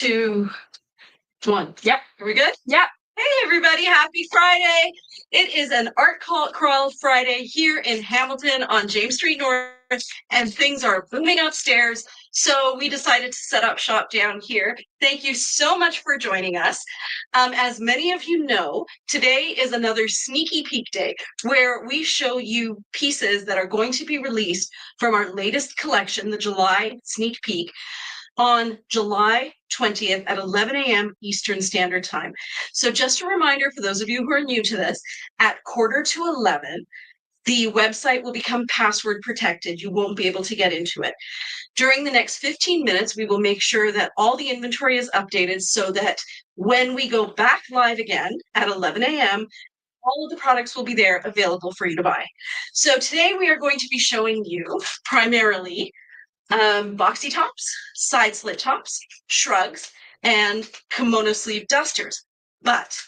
2, 1. Yep. Are we good? Yep. Hey, everybody. Happy Friday. It is an Art Crawl Friday here in Hamilton on James Street North, and things are booming upstairs. So we decided to set up shop down here. Thank you so much for joining us. As many of you know, today is another sneaky peek day where we show you pieces that are going to be released from our latest collection, the July sneak peek, on July 20th at 11 a.m. Eastern Standard Time. So just a reminder for those of you who are new to this, at 10:45, the website will become password protected. You won't be able to get into it. During the next 15 minutes, we will make sure that all the inventory is updated so that when we go back live again at 11 a.m., all of the products will be there available for you to buy. So today we are going to be showing you primarily Boxy Tops, side slit tops, Shrugs, and Kimono sleeve dusters. But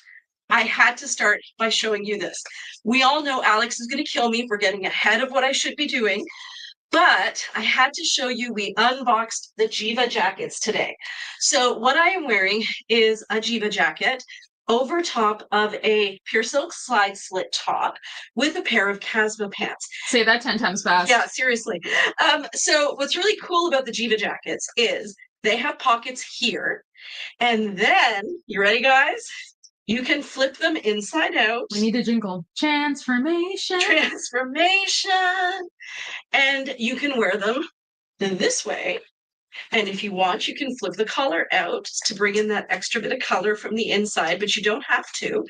I had to start by showing you this. We all know Alex is going to kill me for getting ahead of what I should be doing, but I had to show you we unboxed the Jiva jackets today. So what I am wearing is a Jiva jacket over top of a pure silk slide slit top with a pair of Casma pants. Say that 10 times fast. Yeah, seriously. So what's really cool about the Jiva jackets is they have pockets here. And then, you ready, guys? You can flip them inside out. We need a jingle. Transformation. And you can wear them this way. And if you want, you can flip the collar out to bring in that extra bit of color from the inside, but you don't have to.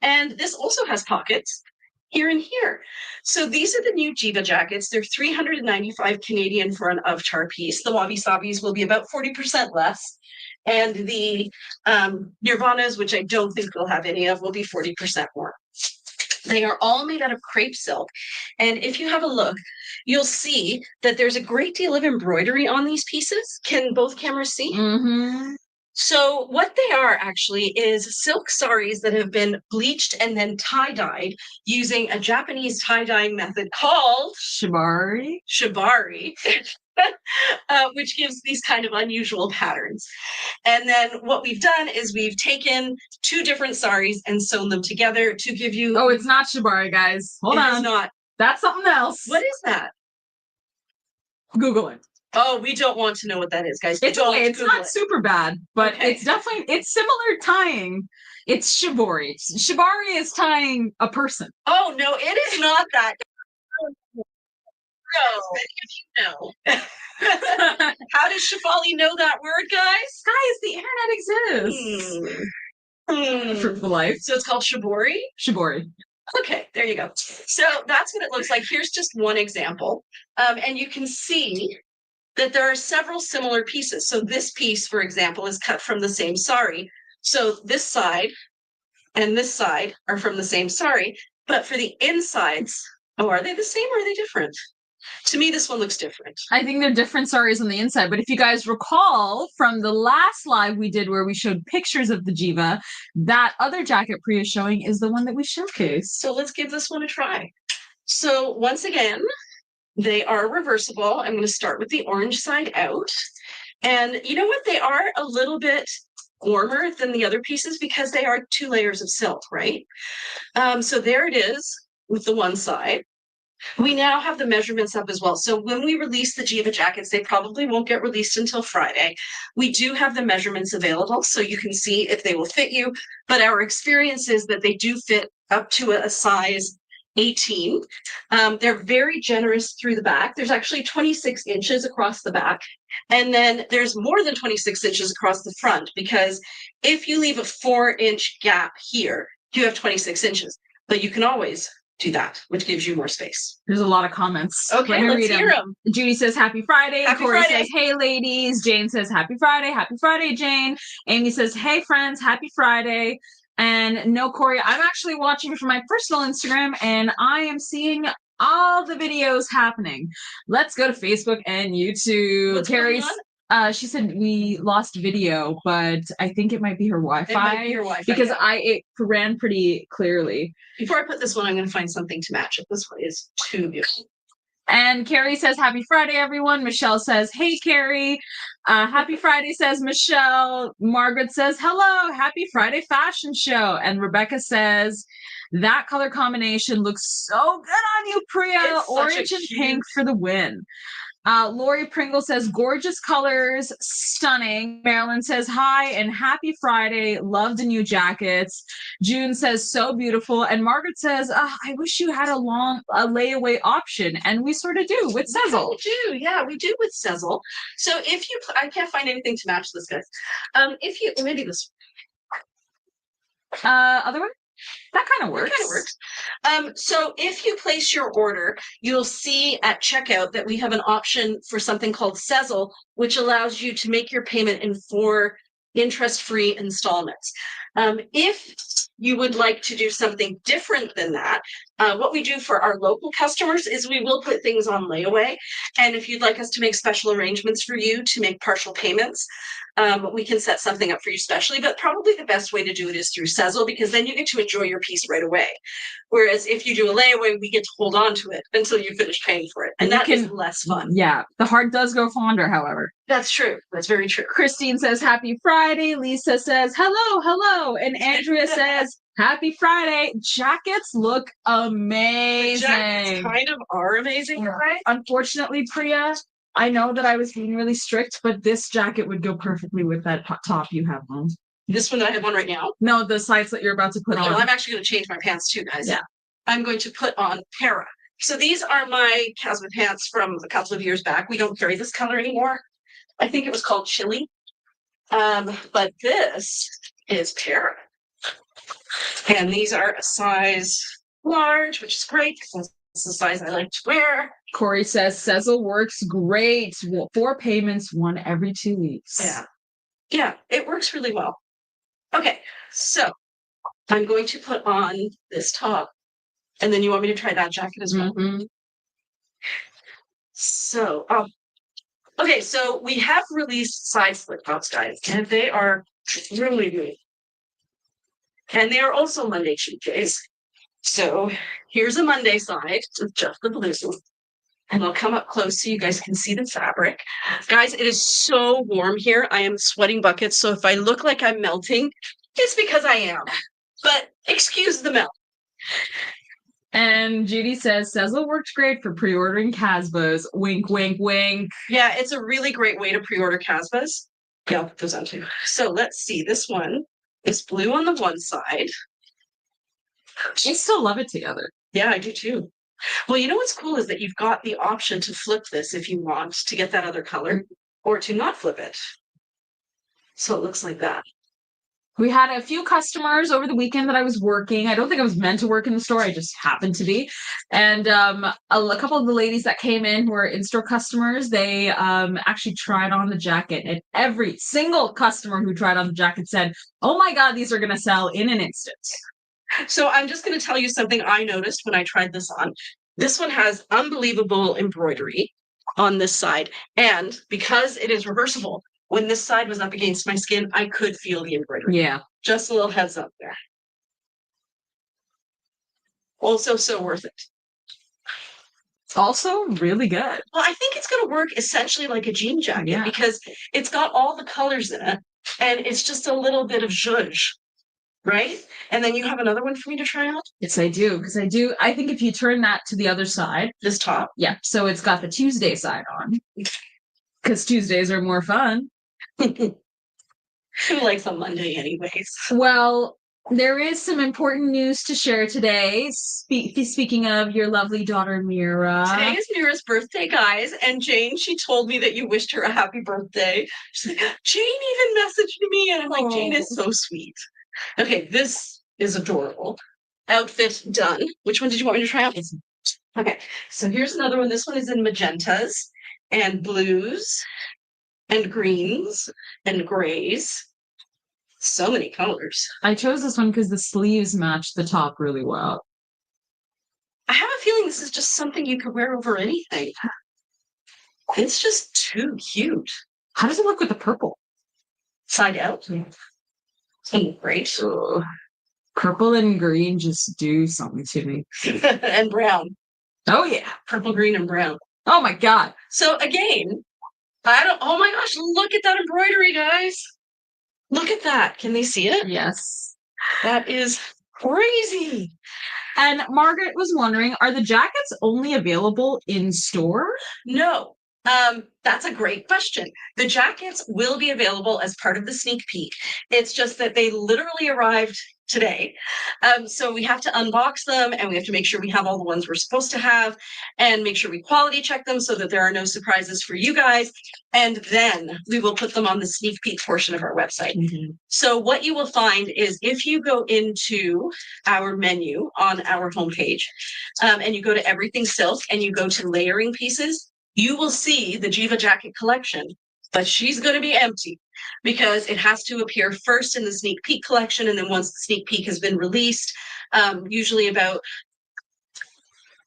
And this also has pockets here and here. So these are the new Jiva jackets. They're 395 Canadian for an Avtar piece. The Wabi Sabis will be about 40% less. And the Nirvanas, which I don't think we'll have any of, will be 40% more. They are all made out of crepe silk. And if you have a look, you'll see that there's a great deal of embroidery on these pieces. Can both cameras see? Mm-hmm. So what they are actually is silk saris that have been bleached and then tie-dyed using a Japanese tie-dyeing method called Shibari. Which gives these kind of unusual patterns. And then what we've done is we've taken two different saris and sewn them together to give you... Oh, it's not Shibari, guys. Hold on. It's not. That's something else. What is that? Google it. Oh, we don't want to know what that is, guys. It's okay. It's not super bad, but okay. It's similar tying. It's shibori. Shibari is tying a person. Oh, no, it is not that. No. How does Shefali know that word, guys? Guys, the internet exists. Fruitful life. So it's called shibori? Shibori. Okay, there you go. So that's what it looks like. Here's just one example. And you can see that there are several similar pieces. So this piece, for example, is cut from the same sari. So this side and this side are from the same sari. But for the insides, are they the same or are they different? To me, this one looks different. I think they're different saris on the inside. But if you guys recall from the last live we did where we showed pictures of the Jiva, that other jacket Priya is showing is the one that we showcased. So let's give this one a try. So once again, they are reversible. I'm going to start with the orange side out. And you know what? They are a little bit warmer than the other pieces because they are 2 layers of silk, right? So there it is with the one side. We now have the measurements up as well. So when we release the Jiva jackets, they probably won't get released until Friday. We do have the measurements available so you can see if they will fit you. But our experience is that they do fit up to a size 18. They're very generous through the back. There's actually 26 inches across the back. And then there's more than 26 inches across the front because if you leave a 4-inch gap here, you have 26 inches. But you can always do that, which gives you more space. There's a lot of comments. Okay, let's hear them. Judy says, Happy Friday. Happy Corey Friday. says, hey, ladies. Jane says, Happy Friday. Happy Friday, Jane. Amy says, hey, friends. Happy Friday. And no, Corey, I'm actually watching from my personal Instagram, and I am seeing all the videos happening. Let's go to Facebook and YouTube. What's Terry's... she said we lost video, but I think it might be her Wi-Fi. It might be your Wi-Fi. Because it ran pretty clearly. Before I put this one, I'm going to find something to match it. This one is too beautiful. And Carrie says, happy Friday, everyone. Michelle says, hey, Carrie. Happy Friday, says Michelle. Margaret says, hello, happy Friday fashion show. And Rebecca says, that color combination looks so good on you, Priya. Orange and pink for the win. Lori Pringle says, gorgeous colors, stunning. Marilyn says, hi and happy Friday. Love the new jackets. June says, so beautiful. And Margaret says, I wish you had a layaway option. And we sort of do with Sezzle. We do, yeah, we do with Sezzle. So if you, I can't find anything to match this, guys. If you, maybe this. Otherwise? That kind of works. That kind of works. So if you place your order, you'll see at checkout that we have an option for something called Sezzle, which allows you to make your payment in 4 interest-free installments. If you would like to do something different than that, what we do for our local customers is we will put things on layaway. And if you'd like us to make special arrangements for you to make partial payments, we can set something up for you specially, but probably the best way to do it is through Sezzle, because then you get to enjoy your piece right away. Whereas if you do a layaway, we get to hold on to it until you finish paying for it. And that is less fun. Yeah. The heart does go fonder, however. That's true. That's very true. Christine says, happy Friday. Lisa says, hello, hello. And Andrea says, happy Friday. Jackets look amazing. The jackets kind of are amazing, right? Unfortunately, Priya, I know that I was being really strict, but this jacket would go perfectly with that top you have on. This one that I have on right now? No, the sides that you're about to put on. Well, I'm actually going to change my pants too, guys. Yeah. I'm going to put on Para. So these are my Casma pants from a couple of years back. We don't carry this color anymore. I think it was called Chili. But this is Para. And these are a size large, which is great because that's the size I like to wear. Corey says, Sezzle works great. 4 payments, 1 every 2 weeks. Yeah. Yeah, it works really well. Okay, so I'm going to put on this top. And then you want me to try that jacket as well? Mm-hmm. So, okay, so we have released side slit tops, guys, and they are really good. And they are also Monday Tuesdays. So here's a Monday side with just the blue. And I'll come up close so you guys can see the fabric. Guys, it is so warm here. I am sweating buckets. So if I look like I'm melting, it's because I am. But excuse the melt. And Judy says, Sezzle worked great for pre-ordering Casbahs. Wink, wink, wink. Yeah, it's a really great way to pre-order Casbahs. Yeah, I'll put those on too. So let's see. This one is blue on the one side. I still love it together. Yeah, I do too. Well, you know what's cool is that you've got the option to flip this if you want to get that other color, or to not flip it. So it looks like that. We had a few customers over the weekend that I was working. I don't think I was meant to work in the store. I just happened to be. And a couple of the ladies that came in who were in-store customers, they actually tried on the jacket. And every single customer who tried on the jacket said, oh my God, these are going to sell in an instant. So I'm just going to tell you something I noticed when I tried this on. This one has unbelievable embroidery on this side. And because it is reversible, when this side was up against my skin, I could feel the embroidery. Yeah. Just a little heads up there. Also, so worth it. Also really good. Well, I think it's going to work essentially like a jean jacket because it's got all the colors in it and it's just a little bit of zhuzh, right? And then you have another one for me to try on? Yes, I do. Because I think if you turn that to the other side. This top? Yeah. So it's got the Tuesday side on. Because Tuesdays are more fun. Who likes a Monday anyways? Well, there is some important news to share today. Speaking of your lovely daughter, Mira. Today is Mira's birthday, guys. And Jane, she told me that you wished her a happy birthday. She's like, Jane even messaged me. And I'm like, Jane is so sweet. Okay, this is adorable. Outfit done. Which one did you want me to try on? Okay, so here's another one. This one is in magentas and blues and greens and grays. So many colors. I chose this one because the sleeves match the top really well. I have a feeling this is just something you could wear over anything. It's just too cute. How does it look with the purple? Side out. Something great. Purple and green just do something to me. And brown. Oh yeah. Purple, green, and brown. Oh my God. So again, oh my gosh, look at that embroidery, guys. Look at that. Can they see it? Yes. That is crazy. And Margaret was wondering, are the jackets only available in store? No. That's a great question. The jackets will be available as part of the sneak peek. It's just that they literally arrived today. So we have to unbox them and we have to make sure we have all the ones we're supposed to have and make sure we quality check them so that there are no surprises for you guys. And then we will put them on the sneak peek portion of our website. Mm-hmm. So what you will find is if you go into our menu on our homepage and you go to everything silk and you go to layering pieces, you will see the Jiva jacket collection, but she's going to be empty because it has to appear first in the sneak peek collection. And then once the sneak peek has been released, usually about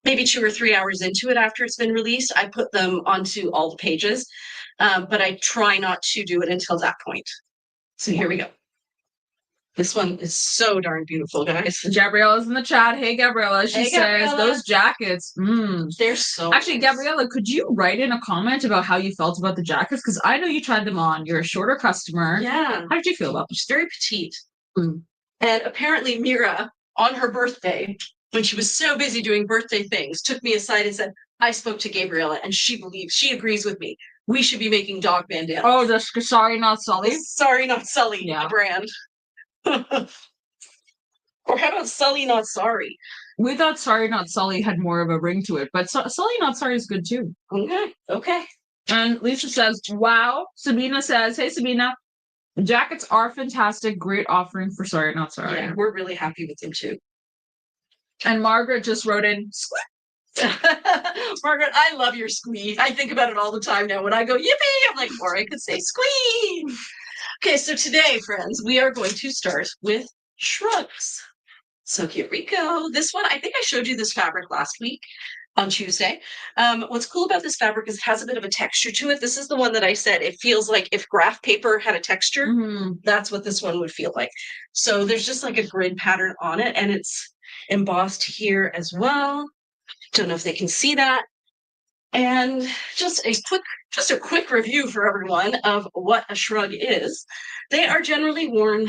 maybe 2 or 3 hours into it after it's been released, I put them onto all the pages, but I try not to do it until that point. So here we go. This one is so darn beautiful, guys. Gabriella's in the chat. Hey, Gabriella. She Hey, says, Gabriella. those jackets, They're so Actually, nice. Gabriella, could you write in a comment about how you felt about the jackets? Because I know you tried them on. You're a shorter customer. Yeah. How did you feel about them? She's very petite. And apparently Mira, on her birthday, when she was so busy doing birthday things, took me aside and said, I spoke to Gabriella and she agrees with me. We should be making dog bandanas. Oh, the Sorry Not Sully? Sorry Not Sully, Yeah. brand. Or how about Sully Not Sorry? We thought Sorry Not Sully had more of a ring to it, but Sully Not Sorry is good too. Okay. And Lisa says, wow. Sabina says, hey, Sabina, jackets are fantastic. Great offering for Sorry Not Sorry. Yeah, we're really happy with them too. And Margaret just wrote in, Margaret, I love your squee. I think about it all the time now. When I go, yippee, I'm like, or I could say squee. Okay, so today, friends, we are going to start with Shrugs. So here we go. This one, I think I showed you this fabric last week on Tuesday. What's cool about this fabric is it has a bit of a texture to it. This is the one that I said it feels like if graph paper had a texture, that's what this one would feel like. So there's just like a grid pattern on it, and it's embossed here as well. Don't know if they can see that. And just a quick review for everyone of what a shrug is. They are generally worn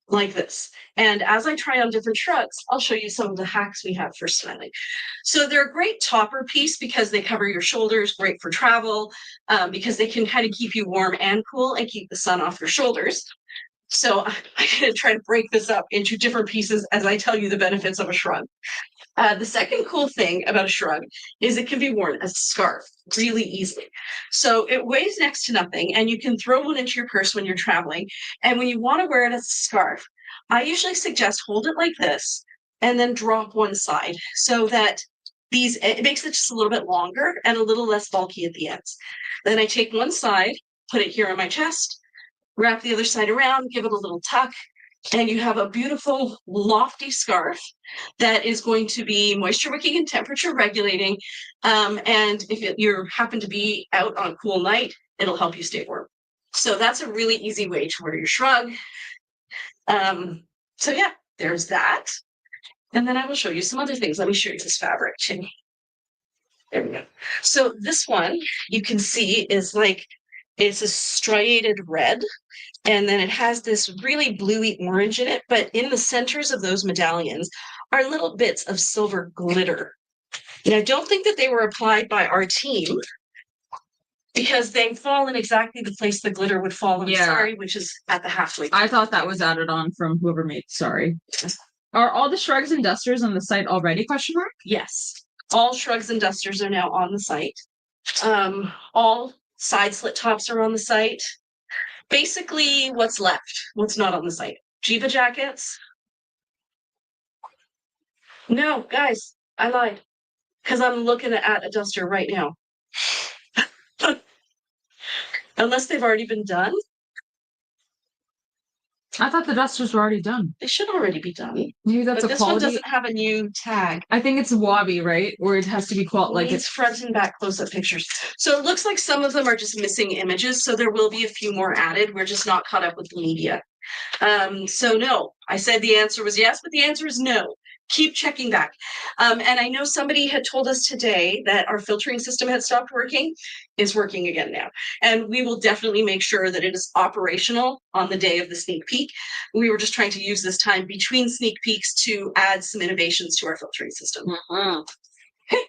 like this. And as I try on different shrugs, I'll show you some of the hacks we have for styling. So they're a great topper piece because they cover your shoulders, great for travel, because they can kind of keep you warm and cool and keep the sun off your shoulders. So I'm going to try to break this up into different pieces as I tell you the benefits of a shrug. The second cool thing about a shrug is it can be worn as a scarf really easily. So it weighs next to nothing, and you can throw one into your purse when you're traveling. And when you want to wear it as a scarf, I usually suggest hold it like this and then drop one side so that it makes it just a little bit longer and a little less bulky at the ends. Then I take one side, put it here on my chest, wrap the other side around, give it a little tuck, and you have a beautiful lofty scarf that is going to be moisture wicking and temperature regulating. And if you happen to be out on a cool night, it'll help you stay warm. So that's a really easy way to wear your shrug. So yeah, there's that. And then I will show you some other things. Let me show you this fabric too. There we go. So this one you can see is like, it's a striated red. And then it has this really bluey orange in it, but in the centers of those medallions are little bits of silver glitter. And I don't think that they were applied by our team because they fall in exactly the place the glitter would fall in Sorry, which is at the halfway point. I thought that was added on from whoever made Sorry. Are all the shrugs and dusters on the site already, question mark? Yes. All shrugs and dusters are now on the site. All side slit tops are on the site. Basically, what's left? What's not on the site? Jiva jackets. No, guys, I lied. Because I'm looking at a duster right now. Unless they've already been done. I thought the dusters were already done. They should already be done. Maybe that's but a this quality. One doesn't have a new tag. I think it's Wabi, right? Or it has to be like it's front and back close-up pictures. So it looks like some of them are just missing images. So there will be a few more added. We're just not caught up with the media. So no, I said the answer was yes, but the answer is no. keep checking back. And I know somebody had told us today that our filtering system had stopped working. It's working again now. And we will definitely make sure that it is operational on the day of the sneak peek. We were just trying to use this time between sneak peeks to add some innovations to our filtering system.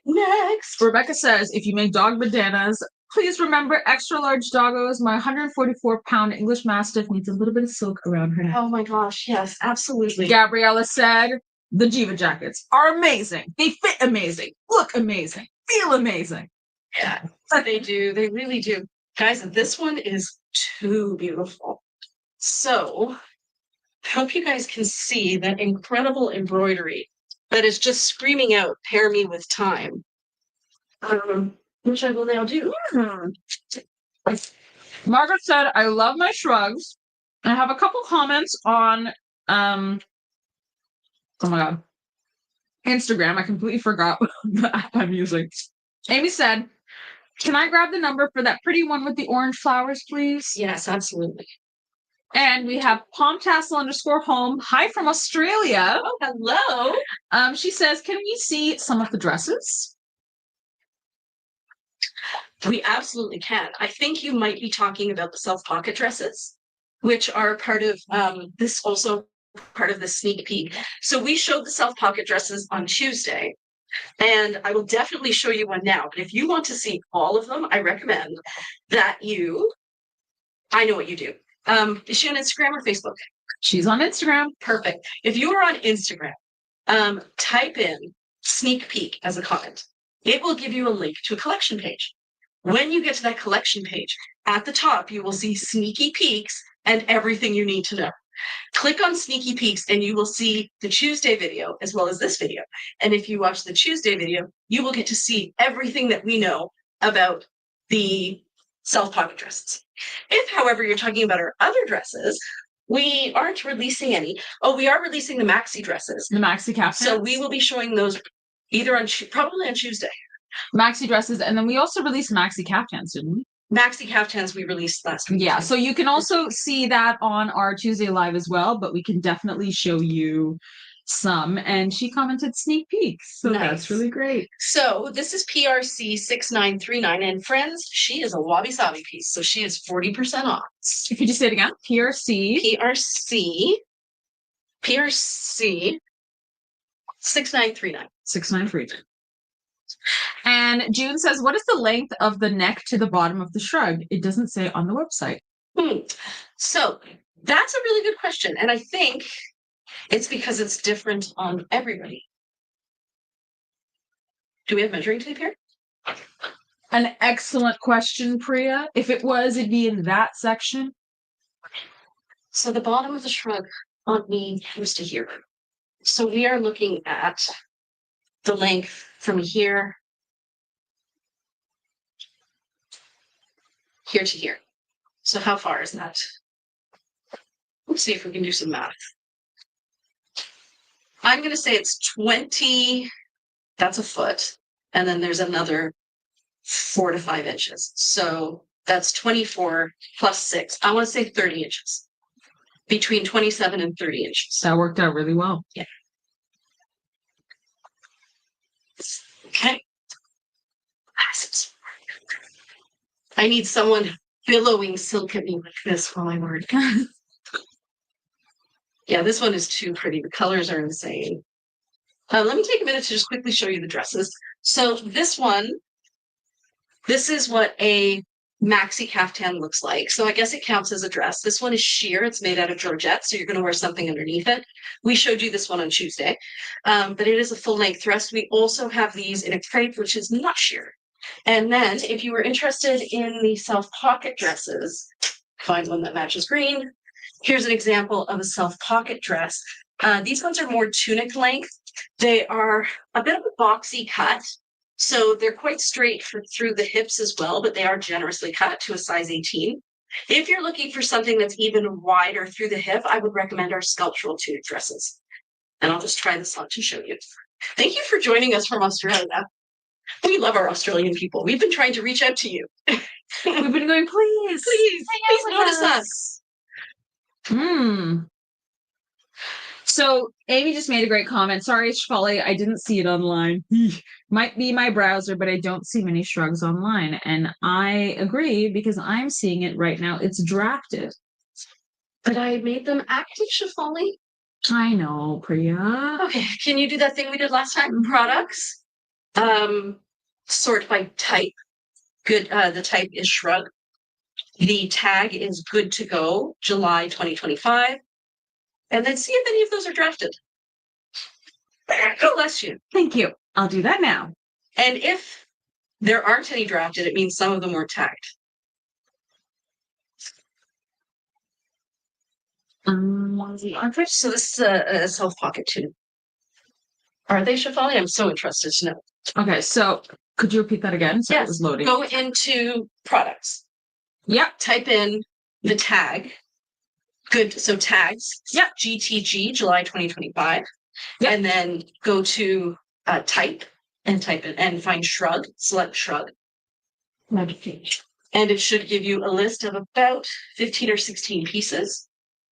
Next. Rebecca says, if you make dog bananas, please remember extra large doggos. My 144-pound English Mastiff needs a little bit of silk around her neck. Oh my gosh, yes, absolutely. Gabriella said, the Jiva jackets are amazing. They fit amazing, look amazing, feel amazing. Yeah, they do. They really do. Guys, this one is too beautiful. So, I hope you guys can see that incredible embroidery that is just screaming out, pair me with time. Which I will now do. Margaret said, I love my shrugs. I have a couple comments on oh my god, Instagram. I completely forgot the app I'm using. Amy said, can I grab the number for that pretty one with the orange flowers, please? Yes, absolutely. And we have palmtassel_home. Hi from Australia. Oh, hello. She says, can we see some of the dresses? We absolutely can. I think you might be talking about the self-pocket dresses, which are part of this also part of the sneak peek. So we showed the self-pocket dresses on Tuesday, and I will definitely show you one now. But if you want to see all of them, I recommend that I know what you do. Is she on Instagram or Facebook? She's on Instagram. Perfect. If you are on Instagram, type in sneak peek as a comment. It will give you a link to a collection page. When you get to that collection page, at the top, you will see sneaky peeks and everything you need to know. Click on sneaky peeks and you will see the Tuesday video as well as this video. And if you watch the Tuesday video, you will get to see everything that we know about the self-pocket dresses. If, however, you're talking about our other dresses, we aren't releasing any. Oh, we are releasing the maxi dresses. The maxi caftans. So we will be showing those either on probably on Tuesday. Maxi dresses, and then we also released maxi caftans, didn't we? Maxi caftans we released last week. Yeah, so you can also see that on our Tuesday live as well, but we can definitely show you some. And she commented sneak peeks, so Nice. That's really great. So this is PRC 6939, and friends, she is a wabi sabi piece, so she is 40% off. If you just say it again, PRC 6939. 6939. And June says, what is the length of the neck to the bottom of the shrug? It doesn't say on the website. So that's a really good question. And I think it's because it's different on everybody. Do we have measuring tape here? An excellent question, Priya. If it was, it'd be in that section. So the bottom of the shrug on me comes to here. So we are looking at the length from here to here. So how far is that? Let's see if we can do some math. I'm going to say it's 20, that's a foot, and then there's another 4 to 5 inches. So that's 24 plus 6. I want to say 30 inches. Between 27 and 30 inches. That worked out really well. Yeah. Okay. I need someone billowing silk at me like this while I work. Yeah, this one is too pretty. The colors are insane. Let me take a minute to just quickly show you the dresses. So this is what a maxi caftan looks like. So I guess it counts as a dress. This one is sheer. It's made out of georgette, so you're going to wear something underneath it. We showed you this one on Tuesday, but it is a full-length dress. We also have these in a crepe, which is not sheer. And then if you were interested in the self-pocket dresses, find one that matches green. Here's an example of a self-pocket dress. These ones are more tunic length. They are a bit of a boxy cut. So they're quite straight through the hips as well, but they are generously cut to a size 18. If you're looking for something that's even wider through the hip, I would recommend our sculptural tunic dresses. And I'll just try this on to show you. Thank you for joining us from Australia. We love our Australian people. We've been trying to reach out to you. We've been going, please notice us. So Amy just made a great comment. Sorry, Shfali, I didn't see it online. Might be my browser, but I don't see many shrugs online. And I agree because I'm seeing it right now. It's drafted. But I made them active, Shafali. I know, Priya. Okay, can you do that thing we did last time? Products. Sort by type. Good. The type is Shrug. The tag is good to go, July 2025. And then see if any of those are drafted. God bless you. Thank you. I'll do that now. And if there aren't any drafted, it means some of them weren't tagged. So this is a self pocket too. Are they, Shafali? I'm so interested to know. Okay, so could you repeat that again? So yes. It was loading. Go into products. Yep. Type in the tag. Good. So tags. Yep. GTG, July 2025. Yep. And then go to type and type it and find Shrug. Select Shrug. And it should give you a list of about 15 or 16 pieces.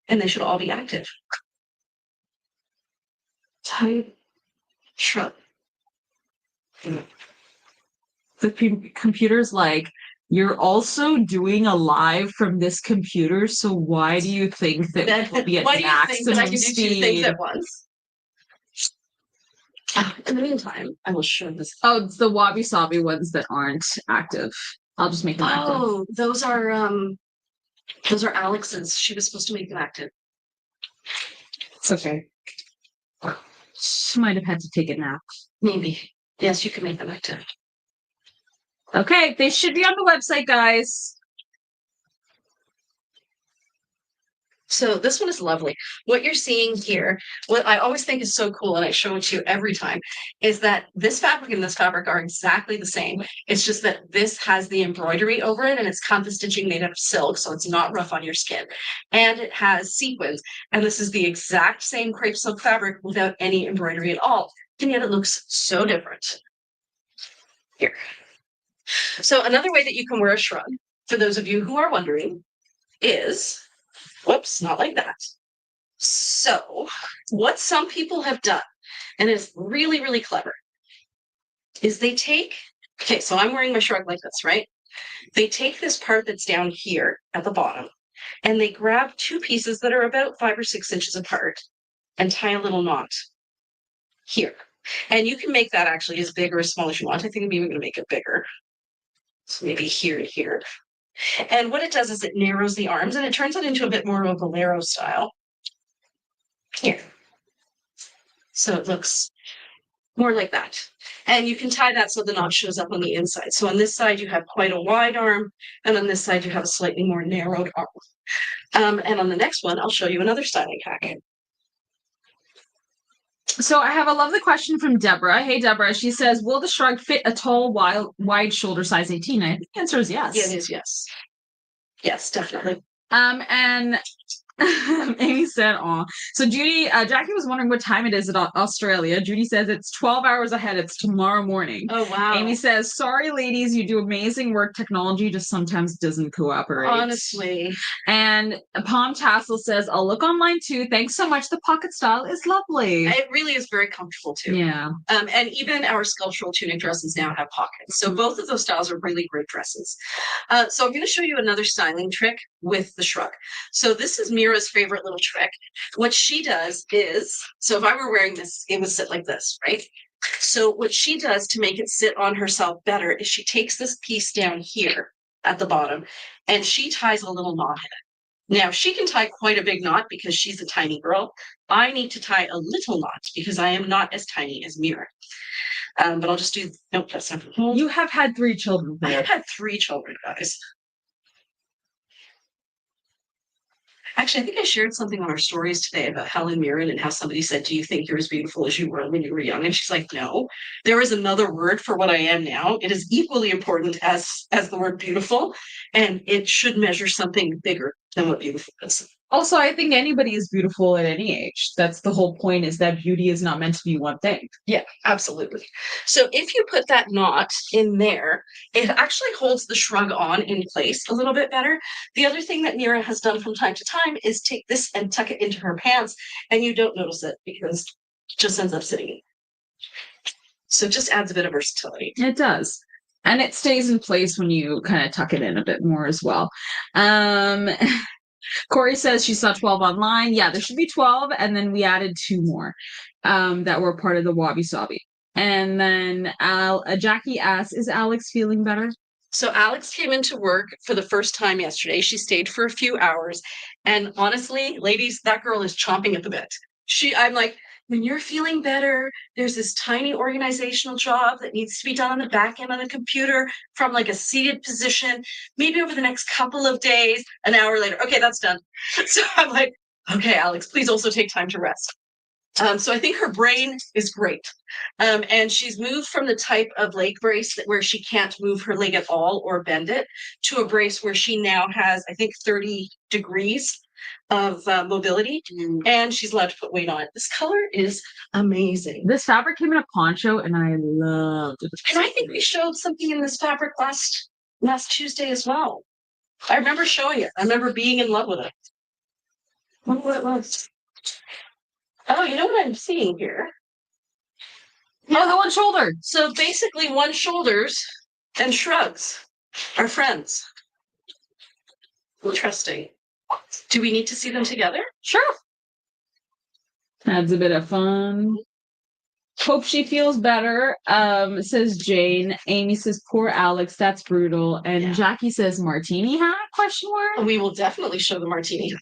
And they should all be active. Type Shrug. The computer's like, you're also doing a live from this computer, so why do you think that we'll be at why do you think that I can do speed? 2 things at once? In the meantime, I will show this. Oh, it's the wabi sabi ones that aren't active. I'll just make them active. Oh, those are Alex's. She was supposed to make them active. It's okay. She might have had to take a nap. Maybe. Yes, you can make them active. Okay, they should be on the website, guys. So this one is lovely. What you're seeing here, what I always think is so cool, and I show it to you every time, is that this fabric and this fabric are exactly the same. It's just that this has the embroidery over it, and it's canvas stitching made out of silk, so it's not rough on your skin. And it has sequins, and this is the exact same crepe silk fabric without any embroidery at all. And yet it looks so different. Here. So another way that you can wear a shrug, for those of you who are wondering, is... Whoops, not like that. So, what some people have done, and it's really, really clever, is they take, okay, so I'm wearing my shrug like this, right? They take this part that's down here at the bottom, and they grab 2 pieces that are about 5 or 6 inches apart and tie a little knot here. And you can make that actually as big or as small as you want. I think I'm even going to make it bigger. So maybe here to here. And what it does is it narrows the arms and it turns it into a bit more of a bolero style. Here. So it looks more like that. And you can tie that so the knot shows up on the inside. So on this side, you have quite a wide arm, and on this side, you have a slightly more narrowed arm. And on the next one, I'll show you another styling hack. So I have a lovely question from Deborah. Hey, Deborah. She says, will the shrug fit a tall, wide shoulder size 18? I think the answer is yes. Yeah, it is yes. Yes, definitely. And Amy said, "Aw." So Judy, Jackie was wondering what time it is in Australia. Judy says it's 12 hours ahead. It's tomorrow morning. Oh, wow. Amy says, sorry, ladies, you do amazing work. Technology just sometimes doesn't cooperate. Honestly. And Palm Tassel says, I'll look online too. Thanks so much. The pocket style is lovely. It really is very comfortable too. Yeah. And even our sculptural tunic dresses now have pockets. So both of those styles are really great dresses. So I'm going to show you another styling trick with the shrug. So this is Mira's favorite little trick. What she does is, so if I were wearing this, it would sit like this, right? So what she does to make it sit on herself better is she takes this piece down here at the bottom and she ties a little knot in it. Now she can tie quite a big knot because she's a tiny girl. I need to tie a little knot because I am not as tiny as Mira. But I'll just do, nope, that's not. You have had 3 children. I have had 3 children, guys. Actually, I think I shared something on our stories today about Helen Mirren and how somebody said, do you think you're as beautiful as you were when you were young? And she's like, no, there is another word for what I am now. It is equally important as the word beautiful, and it should measure something bigger than what beautiful is. Also, I think anybody is beautiful at any age. That's the whole point, is that beauty is not meant to be one thing. Yeah, absolutely. So if you put that knot in there, it actually holds the shrug on in place a little bit better. The other thing that Nira has done from time to time is take this and tuck it into her pants, and you don't notice it because it just ends up sitting in. So it just adds a bit of versatility. It does. And it stays in place when you kind of tuck it in a bit more as well. Corey says she saw 12 online. Yeah, there should be 12. And then we added 2 more that were part of the Wabi Sabi. And then Jackie asks, is Alex feeling better? So Alex came into work for the first time yesterday. She stayed for a few hours. And honestly, ladies, that girl is chomping at the bit. I'm like, when you're feeling better, there's this tiny organizational job that needs to be done on the back end on the computer from like a seated position, maybe over the next couple of days. An hour later, okay, that's done. So I'm like, okay, Alex, please also take time to rest. So I think her brain is great. And she's moved from the type of leg brace where she can't move her leg at all or bend it to a brace where she now has, I think, 30 degrees of mobility, and she's allowed to put weight on it. This color is amazing. This fabric came in a poncho, and I loved it. And I think we showed something in this fabric last Tuesday as well. I remember showing it. I remember being in love with it. I wonder what it was. Oh, you know what I'm seeing here? Oh, the one shoulder. So basically, one shoulders and shrugs are friends. Interesting. Do we need to see them together? Sure. Adds a bit of fun. Hope she feels better, says Jane. Amy says, poor Alex, that's brutal. And Yeah. Jackie says, martini hat, question mark? We will definitely show the martini hat.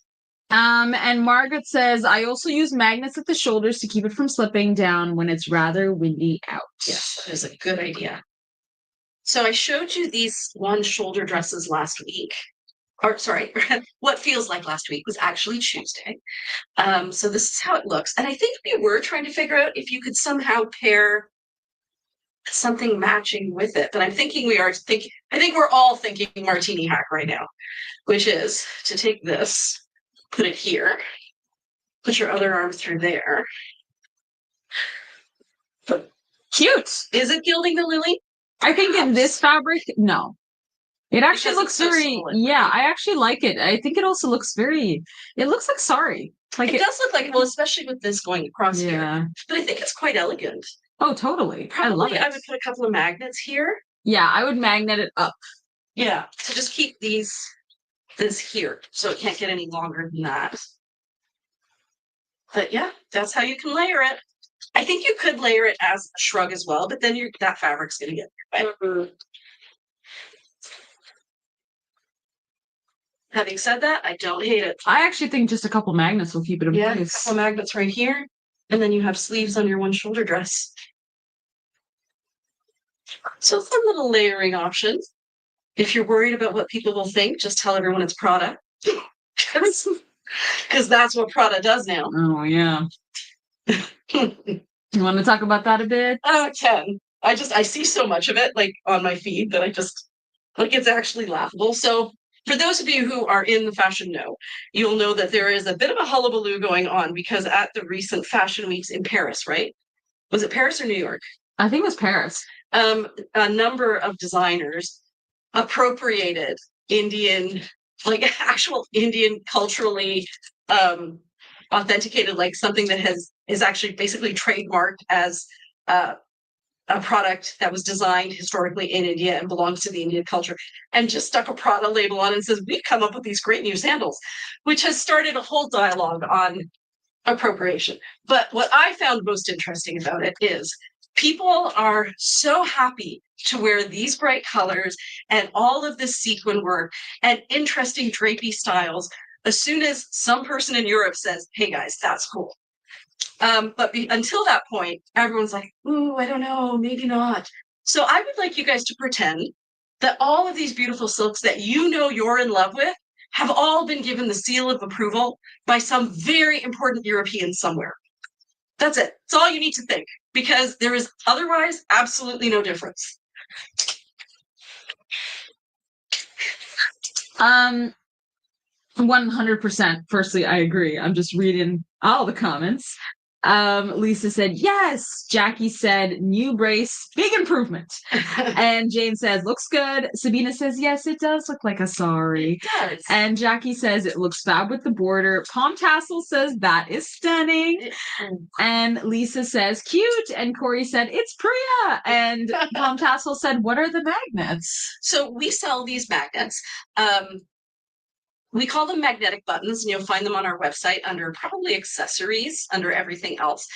And Margaret says, I also use magnets at the shoulders to keep it from slipping down when it's rather windy out. Yes, that is a good idea. So I showed you these one shoulder dresses last week. Or sorry, what feels like last week was actually Tuesday. So this is how it looks. And I think we were trying to figure out if you could somehow pair something matching with it. But I think we're all thinking martini hack right now, which is to take this, put it here, put your other arm through there. Cute. Is it gilding the lily? I think in this fabric, no. It actually Because looks it's so very, solid, yeah, right? I actually like it. I think it also looks it looks like sari. Like It does look like, well, especially with this going across here. Yeah. But I think it's quite elegant. Oh, totally. I love Probably it. I would put a couple of magnets here. Yeah, I would magnet it up. Yeah, to just keep this here, so it can't get any longer than that. But yeah, that's how you can layer it. I think you could layer it as a shrug as well, but then that fabric's going to get wet. Having said that, I don't hate it. I actually think just a couple magnets will keep it in Yeah, a place. couple magnets right here, and then you have sleeves on your one shoulder dress. So fun little layering option. If you're worried about what people will think, just tell everyone it's Prada. Because that's what Prada does now. Oh, yeah. You want to talk about that a bit? I can. I see so much of it like on my feed that I just like it's actually laughable. So for those of you who are in the fashion know, you'll know that there is a bit of a hullabaloo going on because at the recent fashion weeks in Paris, right? Was it Paris or New York? I think it was Paris. A number of designers appropriated Indian, like actual Indian culturally authenticated, like something that is actually basically trademarked as a product that was designed historically in India and belongs to the Indian culture, and just stuck a Prada label on it and says, we've come up with these great new sandals, which has started a whole dialogue on appropriation. But what I found most interesting about it is people are so happy to wear these bright colors and all of this sequin work and interesting drapey styles as soon as some person in Europe says, hey guys, that's cool. But until that point, everyone's like, ooh, I don't know, maybe not. So I would like you guys to pretend that all of these beautiful silks that you know you're in love with have all been given the seal of approval by some very important European somewhere. That's it. That's all you need to think, because there is otherwise absolutely no difference. 100%. Firstly, I agree. I'm just reading all the comments. Lisa said, yes. Jackie said, new brace, big improvement. And Jane says, looks good. Sabina says, yes, it does look like a sari. It does. And Jackie says, it looks fab with the border. Palm Tassel says, that is stunning. And Lisa says, cute. And Corey said, it's Priya. And Palm Tassel said, what are the magnets? So we sell these magnets. We call them magnetic buttons, and you'll find them on our website under probably accessories, under everything else.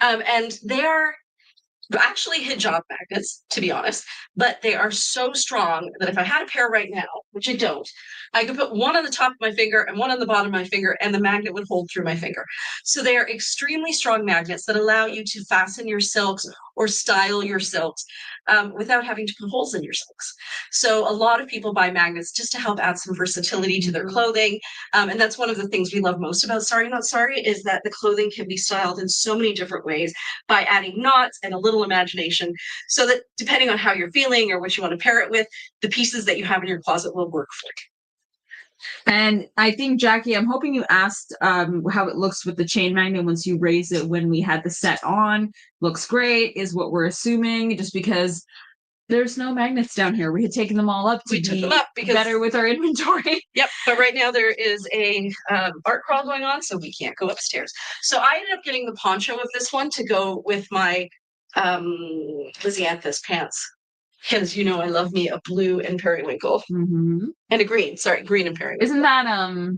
And they are actually hijab magnets, to be honest, but they are so strong that if I had a pair right now, which I don't, I could put one on the top of my finger and one on the bottom of my finger, and the magnet would hold through my finger. So they are extremely strong magnets that allow you to fasten your silks or style your silks without having to put holes in your silks. So a lot of people buy magnets just to help add some versatility to their clothing. And that's one of the things we love most about Sari Not Sari, is that the clothing can be styled in so many different ways by adding knots and a little imagination, so that depending on how you're feeling or what you want to pair it with, the pieces that you have in your closet will work for you. And I think, Jackie, I'm hoping you asked how it looks with the chain magnet once you raise it when we had the set on. Looks great, is what we're assuming, just because there's no magnets down here. We had taken them all up to took them up because better with our inventory. Yep, but right now there is a art crawl going on, so we can't go upstairs. So I ended up getting the poncho of this one to go with my Lysianthus pants, because you know I love me a blue and periwinkle and a green. Sorry, green and periwinkle. Isn't that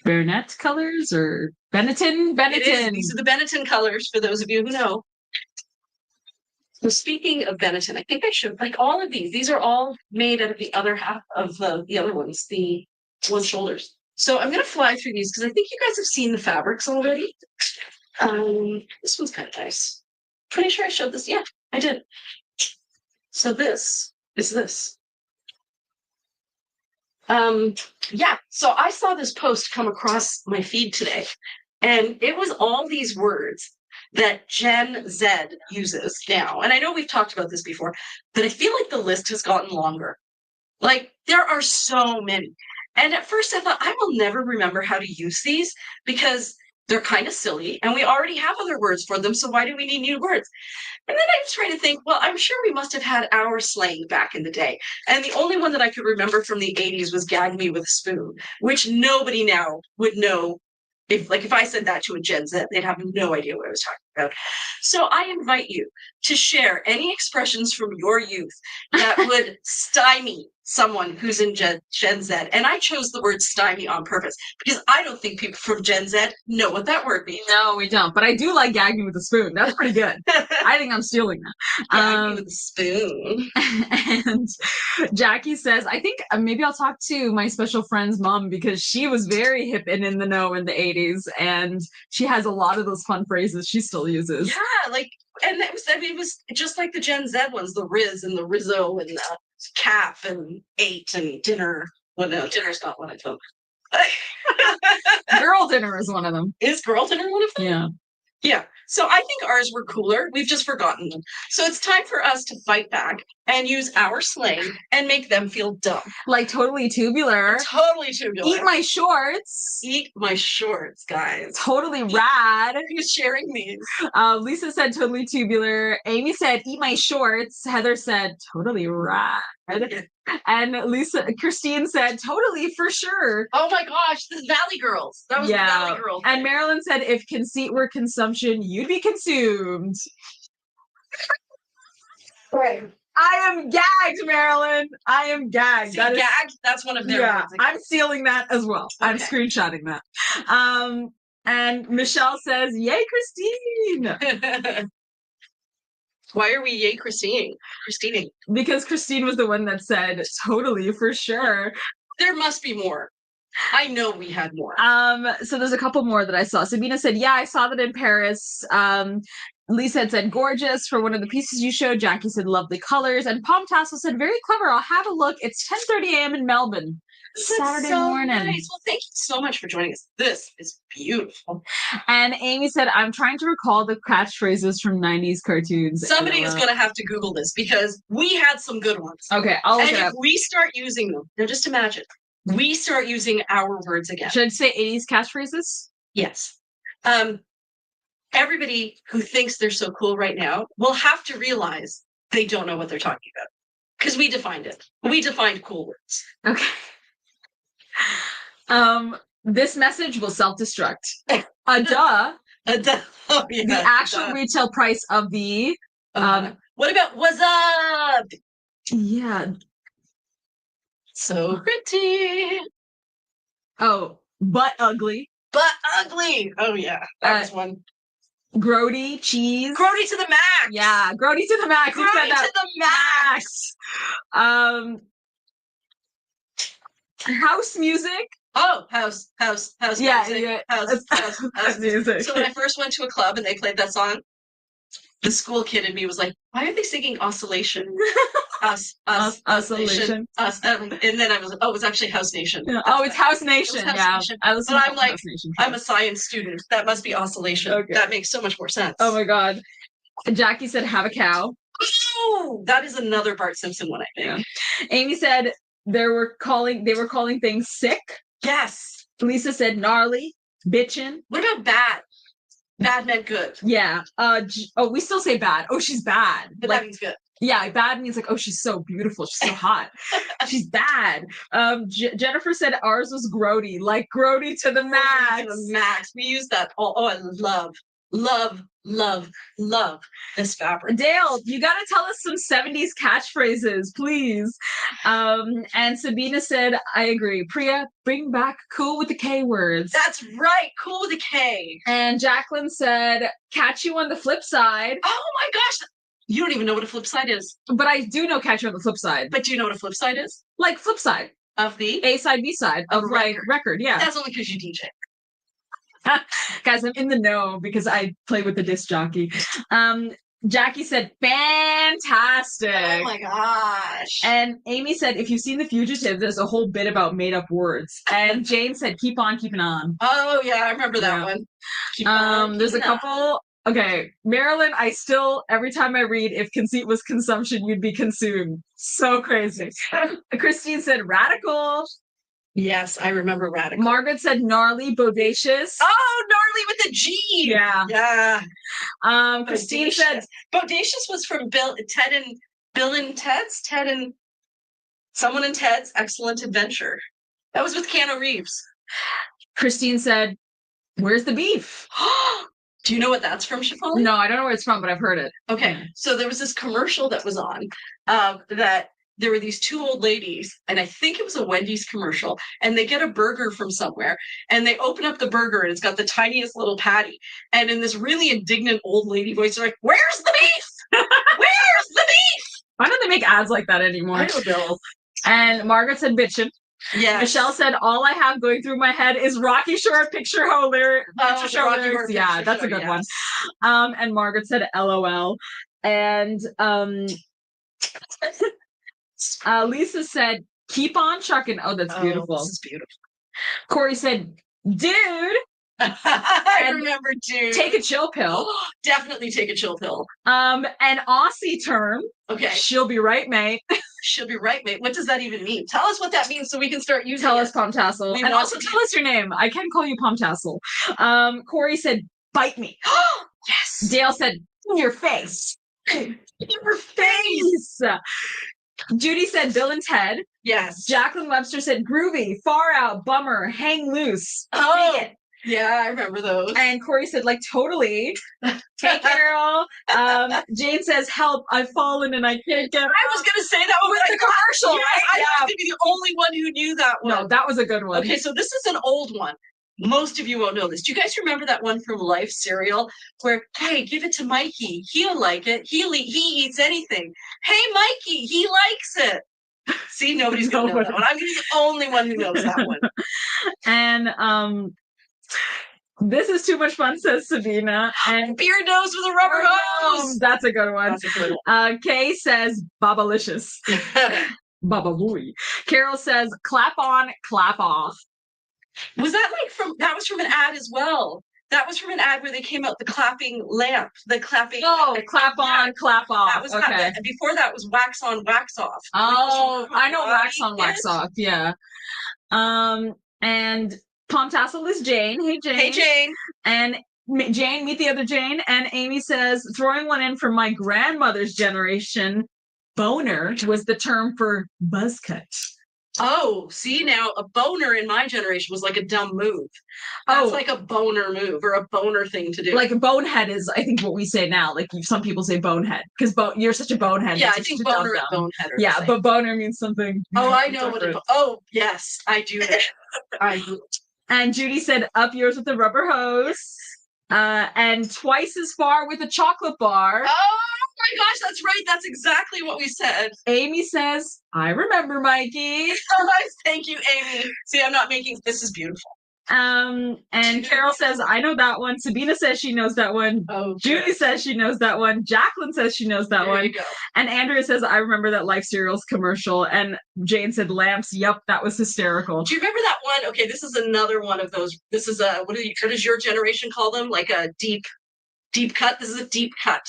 Bernette colors or Benetton? It is. These are the Benetton colors, for those of you who know. So speaking of Benetton, I think I should, like, all of these are all made out of the other half of the other ones, the one shoulders. So I'm going to fly through these because I think you guys have seen the fabrics already. This one's kind of nice. Pretty sure I showed this. Yeah, I did. So this is this. Yeah, so I saw this post come across my feed today, and it was all these words that Gen Z uses now. And I know we've talked about this before, but I feel like the list has gotten longer. Like, there are so many. And at first I thought, I will never remember how to use these because they're kind of silly and we already have other words for them. So why do we need new words? And then I was trying to think, well, I'm sure we must have had our slang back in the day. And the only one that I could remember from the 80s was gag me with a spoon, which nobody now would know. If I said that to a Gen Z, they'd have no idea what I was talking about. So I invite you to share any expressions from your youth that would stymie someone who's in Gen Z. And I chose the word stymie on purpose because I don't think people from Gen Z know what that word means. No, we don't. But I do like gagging with a spoon. That's pretty good. I think I'm stealing that. Gagging with a spoon. And Jackie says, I think maybe I'll talk to my special friend's mom because she was very hip and in the know in the 80s. And she has a lot of those fun phrases she still uses. Yeah, like, and it was just like the Gen Z ones, the Riz and the Rizzo and the cap and eight and dinner. Well, no, dinner's not one of them. Girl dinner is one of them. Is girl dinner one of them? Yeah. Yeah. So I think ours were cooler. We've just forgotten them. So it's time for us to fight back and use our slang and make them feel dumb. Like totally tubular. Totally tubular. Eat my shorts. Eat my shorts, guys. Totally rad. Who's sharing these? Lisa said totally tubular. Amy said eat my shorts. Heather said totally rad. And Christine said totally for sure. Oh my gosh, the Valley Girls. That was the Valley Girls. And Marilyn said if conceit were consumption, you'd be consumed. Right. I am gagged, Marilyn. I am gagged. See, gagged? That's one of their words. I'm stealing that as well. Okay. I'm screenshotting that. And Michelle says, yay, Christine. Why are we yay Christine? Because Christine was the one that said totally for sure. There must be more. I know we had more. So there's a couple more that I saw. Sabina said, yeah, I saw that in Paris. Lisa had said gorgeous for one of the pieces you showed. Jackie said lovely colors. And Palm Tassel said very clever. I'll have a look. It's 10:30 a.m. in Melbourne. Saturday morning. Nice. Well, thank you so much for joining us. This is beautiful. And Amy said, I'm trying to recall the catchphrases from 90s cartoons. Somebody is going to have to Google this because we had some good ones. Okay, I'll look it up. If we start using them, now just imagine, we start using our words again. Should I say 80s catchphrases? Yes. Everybody who thinks they're so cool right now will have to realize they don't know what they're talking about. Because we defined it. We defined cool words. Okay. This message will self-destruct. Duh. Oh, yeah, The actual retail price of the what about what's up? Yeah. So pretty. Oh, but ugly. But ugly. Oh yeah. That was one. Grody, cheese. Grody to the max. Yeah, Grody to the max. Grody to the max. House music. Oh, house Yeah, music. yeah. House music. So when I first went to a club and they played that song, the school kid in me was like, why are they singing oscillation? Oscillation. And then I was like, oh, it's actually House Nation. Yeah. Oh, it's House Nation. Nation. But I'm like, I'm a science student. That must be oscillation. Okay. That makes so much more sense. Oh my God. Jackie said, have a cow. Oh, that is another Bart Simpson one, I think. Yeah. Amy said they were calling things sick. Yes. Lisa said gnarly, bitchin'. What about bad? Bad meant good. Yeah. We still say bad. Oh, she's bad. But that means good. Yeah, bad means like, oh, she's so beautiful. She's so hot. She's bad. Jennifer said ours was grody, like grody to the max. To the max. We use that. Oh, I love this fabric. Dale, you got to tell us some 70s catchphrases, please. And Sabina said, I agree. Priya, bring back cool with the K words. That's right. Cool with a K. And Jacqueline said, catch you on the flip side. Oh my gosh. You don't even know what a flip side is. But I do know catch you on the flip side. But do you know what a flip side is? Like flip side. Of the? A side, B side. Of like record, yeah. That's only because you DJ. Guys, I'm in the know because I play with the disc jockey. Jackie said, fantastic. Oh my gosh. And Amy said, if you've seen The Fugitive, there's a whole bit about made up words. And Jane said, keep on keeping on. Oh yeah, I remember that one. There's a couple. Okay, Marilyn, every time I read, if conceit was consumption, you'd be consumed. So crazy. Christine said, radical. Yes, I remember radical. Margaret said gnarly, bodacious. Oh, gnarly with a G. Yeah. Yeah. Christine said bodacious was from Bill and Ted's Someone in Ted's Excellent Adventure. That was with Keanu Reeves. Christine said, where's the beef? Do you know what that's from, Shafali? No, I don't know where it's from, but I've heard it. Okay, so there was this commercial that was on that there were these two old ladies, and I think it was a Wendy's commercial, and they get a burger from somewhere, and they open up the burger, and it's got the tiniest little patty, and in this really indignant old lady voice, they're like, where's the beef? Where's the beef? Why don't they make ads like that anymore? I don't know. And Margaret said bitchin'. Yeah. Michelle said, all I have going through my head is Rocky Shore picture holder. Yeah, that's a good one. And Margaret said LOL. And Lisa said, keep on trucking. Oh, that's beautiful. This is beautiful. Corey said, dude. I remember dude. Take a chill pill. Definitely take a chill pill. An Aussie term. Okay. She'll be right, mate. She'll be right, mate. What does that even mean? Tell us what that means so we can start using Tell it. us, Pom Tassel. And also tell us your name. I can call you Pom Tassel. Corey said, bite me. Yes. Dale said, in your face. In your face. Judy said, Bill and Ted. Yes. Jacqueline Webster said, groovy, far out, bummer, hang loose. Oh. Yeah, I remember those. And Corey said, like, totally. Hey, Carol. Jane says, help, I've fallen and I can't get up. I was going to say that one with the commercial, right? I was going to be the only one who knew that one. No, that was a good one. Okay, so this is an old one. Most of you won't know this. Do you guys remember that one from Life cereal where, hey, give it to Mikey. He'll like it. He eats anything. Hey, Mikey, he likes it. See, nobody's going to know that one. I'm going to be the only one who knows that one. And this is too much fun, says Sabina. And beer nose with a rubber hose. That's a good one. That's a good one. Kay says Babalicious. Baba Louie. Carol says clap on, clap off. Was that that was from an ad as well? That was from an ad where they came out the clapping lamp, the clapping. Oh, clap on, clap off. That was okay. Before that was wax on, wax off. Oh, I know wax on, wax off. Yeah. And Palm Tassel is Jane. Hey, Jane. Hey, Jane. And Jane, meet the other Jane. And Amy says, throwing one in from my grandmother's generation, boner was the term for buzz cut. Oh, see, now a boner in my generation was like a dumb move. That's like a boner move or a boner thing to do. Like a bonehead is, I think, what we say now. Like some people say bonehead because you're such a bonehead. Yeah, I think boner and bonehead are yeah, but boner means something. Oh, I know what it. Oh, yes, I do. I do. And Judy said, "Up yours with the rubber hose." And twice as far with a chocolate bar. Oh my gosh, that's right. That's exactly what we said. Amy says, I remember, Mikey. Oh, nice. Thank you, Amy. See, I'm not making this is beautiful. And Carol says, I know that one. Sabina says she knows that one. Oh, Judy says she knows that one. Jacqueline says she knows that one. There you go. And Andrea says, I remember that Life Cereals commercial. And Jane said, lamps. Yep, that was hysterical. Do you remember that one? Okay, this is another one of those. This is a, what does your generation call them? Like a deep cut? This is a deep cut.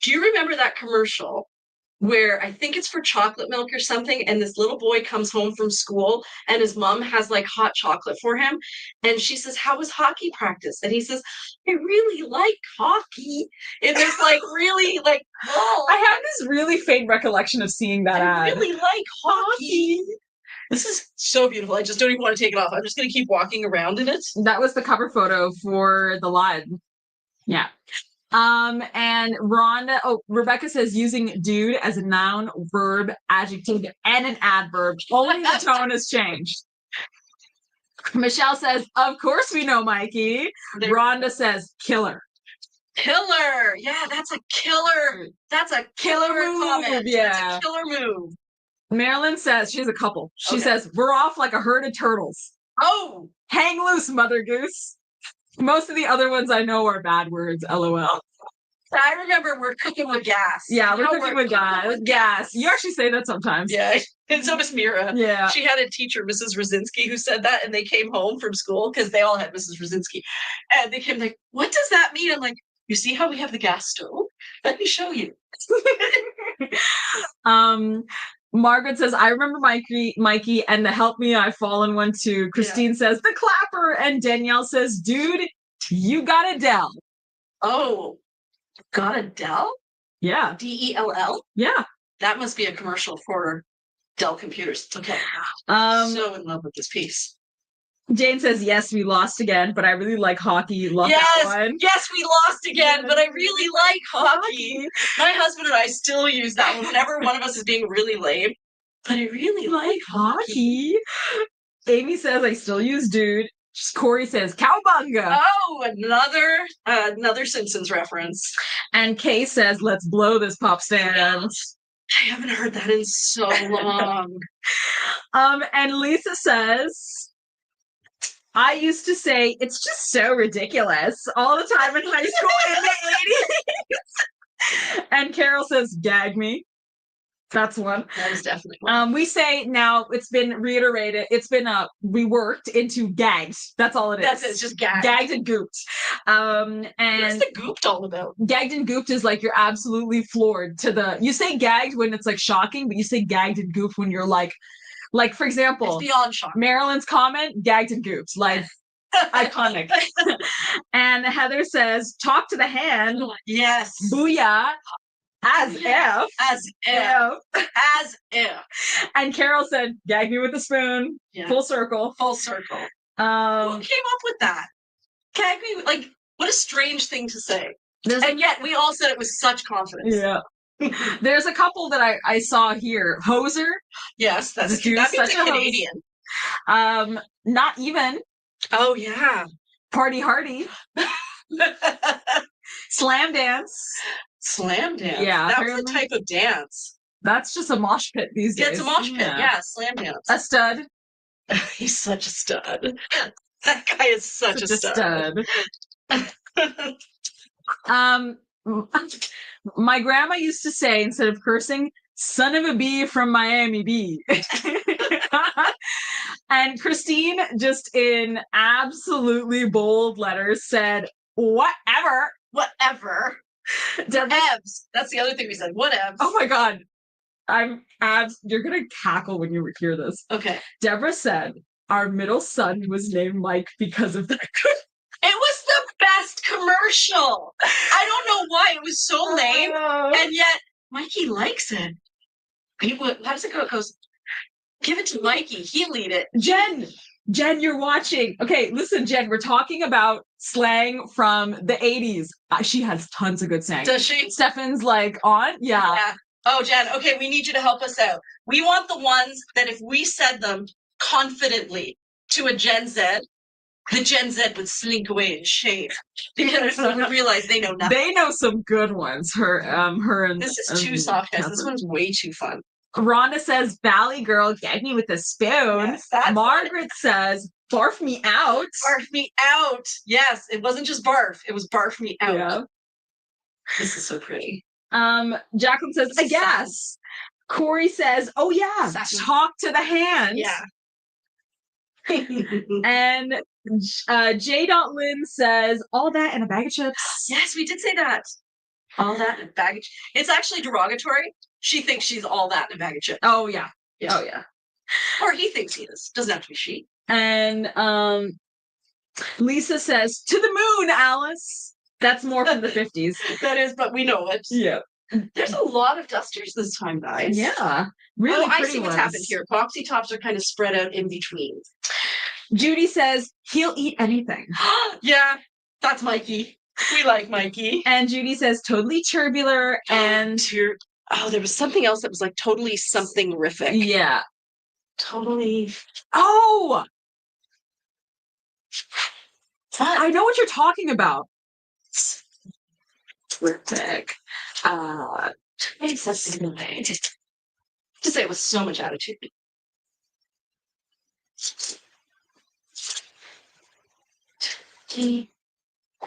Do you remember that commercial where I think it's for chocolate milk or something, and this little boy comes home from school and his mom has like hot chocolate for him, and she says, how was hockey practice? And he says, I really like hockey. And there's like really like, oh, I have this really faint recollection of seeing that ad. I really like hockey. This is so beautiful. I just don't even want to take it off. I'm just going to keep walking around in it. That was the cover photo for the live. Yeah. And Rebecca says using dude as a noun, verb, adjective, and an adverb. Only the tone has changed. Michelle says, of course we know, Mikey. Rhonda says, killer. Killer. Yeah, that's a killer. That's a killer move. Comment. Yeah. That's a killer move. Marilyn says, she has a couple. She says, we're off like a herd of turtles. Oh. Hang loose, Mother Goose. Most of the other ones I know are bad words, LOL. I remember we're cooking with gas. Yeah, we're cooking with gas. You actually say that sometimes. Yeah, and so does Mira. Yeah. She had a teacher, Mrs. Rosinski, who said that, and they came home from school because they all had Mrs. Rosinski. And they came like, what does that mean? I'm like, you see how we have the gas stove? Let me show you. Margaret says, I remember Mikey and the help me I've fallen one too. Christine says, the clapper. And Danielle says, dude, you got Adele. Oh, got Adele? Yeah. Dell? Yeah. That must be a commercial for Dell computers. Okay. So in love with this piece. Jane says, yes, we lost again, but I really like hockey. Love that one. Yes, we lost again, but I really like hockey. My husband and I still use that one whenever one of us is being really lame. But I really like hockey. Amy says, I still use dude. Corey says, cowbunga. Oh, another Simpsons reference. And Kay says, let's blow this pop stand. I haven't heard that in so long. And Lisa says, I used to say, it's just so ridiculous all the time in high school in the 80s. And Carol says, gag me. That's one. That is definitely one. We say now, it's been reiterated, it's been reworked into gagged. That's all it is. That's it, it's just gagged. Gagged and gooped. And what's the gooped all about? Gagged and gooped is like you're absolutely floored to the, you say gagged when it's like shocking, but you say gagged and gooped when you're like, for example, it's beyond shock. Marilyn's comment, gagged and gooped, like iconic. And Heather says, talk to the hand. Yes. Booyah. As if. And Carol said, gag me with a spoon. Yeah. Full circle. Who came up with that? Gag me, like, what a strange thing to say. And yet we all said it with such confidence. Yeah. There's a couple that I saw here. Hoser. Yes, that means a Canadian. Not even. Oh yeah. Party hardy. Slam dance. Slam dance. Yeah. That was a type of dance. That's just a mosh pit these days. Yeah, it's a mosh pit. Yeah, slam dance. A stud. He's such a stud. That guy is such a stud. My grandma used to say, instead of cursing, son of a bee from Miami B. And Christine, just in absolutely bold letters, said, whatever. Whatevs. That's the other thing we said. Whatevs. Oh my God. You're gonna cackle when you hear this. Okay. Deborah said our middle son was named Mike because of that. It was the best commercial. I don't know why it was so lame, and yet Mikey likes it. How does it go? It goes, give it to Mikey. He'll eat it. Jen, you're watching. Okay, listen, Jen, we're talking about slang from the 80s. She has tons of good slang. Does she? Stefan's like on? Yeah. Oh, Jen, okay, we need you to help us out. We want the ones that if we said them confidently to a Gen Z, the Gen Z would slink away and shave because we realize they know nothing. They know some good ones. Her and this is too soft, guys. This one's way too fun. Rhonda says, Valley girl, get me with a spoon. Yes, Margaret says, barf me out. Barf me out. Yes, it wasn't just barf. It was barf me out. Yeah. This is so pretty. Jacqueline says, I guess. Corey says, oh yeah, talk to the hand. Yeah. And J.Lynn says, all that and a bag of chips. Yes, we did say that. All that and a bag of chips. It's actually derogatory. She thinks she's all that in a bag of chips. Oh, yeah. Oh, yeah. Or he thinks he is. Doesn't have to be she. And Lisa says, to the moon, Alice. That's more from the 50s. That is, but we know it. Yeah. There's a lot of dusters this time, guys. Yeah. Really pretty I see what's happened here. Boxy Tops are kind of spread out in between. Judy says, he'll eat anything. Yeah, that's Mikey. We like Mikey. And Judy says, totally tubular and... Oh, there was something else that was like totally something-rific. Yeah. Totally. Oh! What? I know what you're talking about. Terrific. Just say it with so much attitude.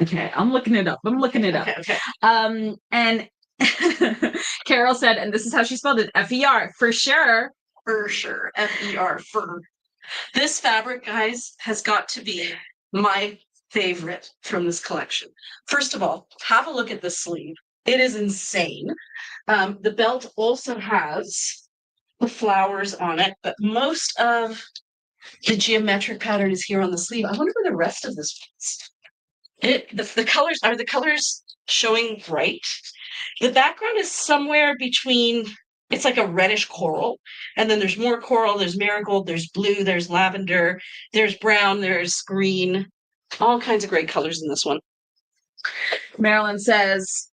Okay, I'm looking it up. Okay. And Carol said, and this is how she spelled it, F-E-R, for sure. For sure. F-E-R, fur. This fabric, guys, has got to be my favorite from this collection. First of all, have a look at the sleeve. It is insane. The belt also has the flowers on it, but most of the geometric pattern is here on the sleeve. I wonder where the rest of this is. The colors, are the colors showing bright? The background is somewhere between, it's like a reddish coral, and then there's more coral, there's marigold, there's blue, there's lavender, there's brown, there's green, all kinds of great colors in this one. Marilyn says,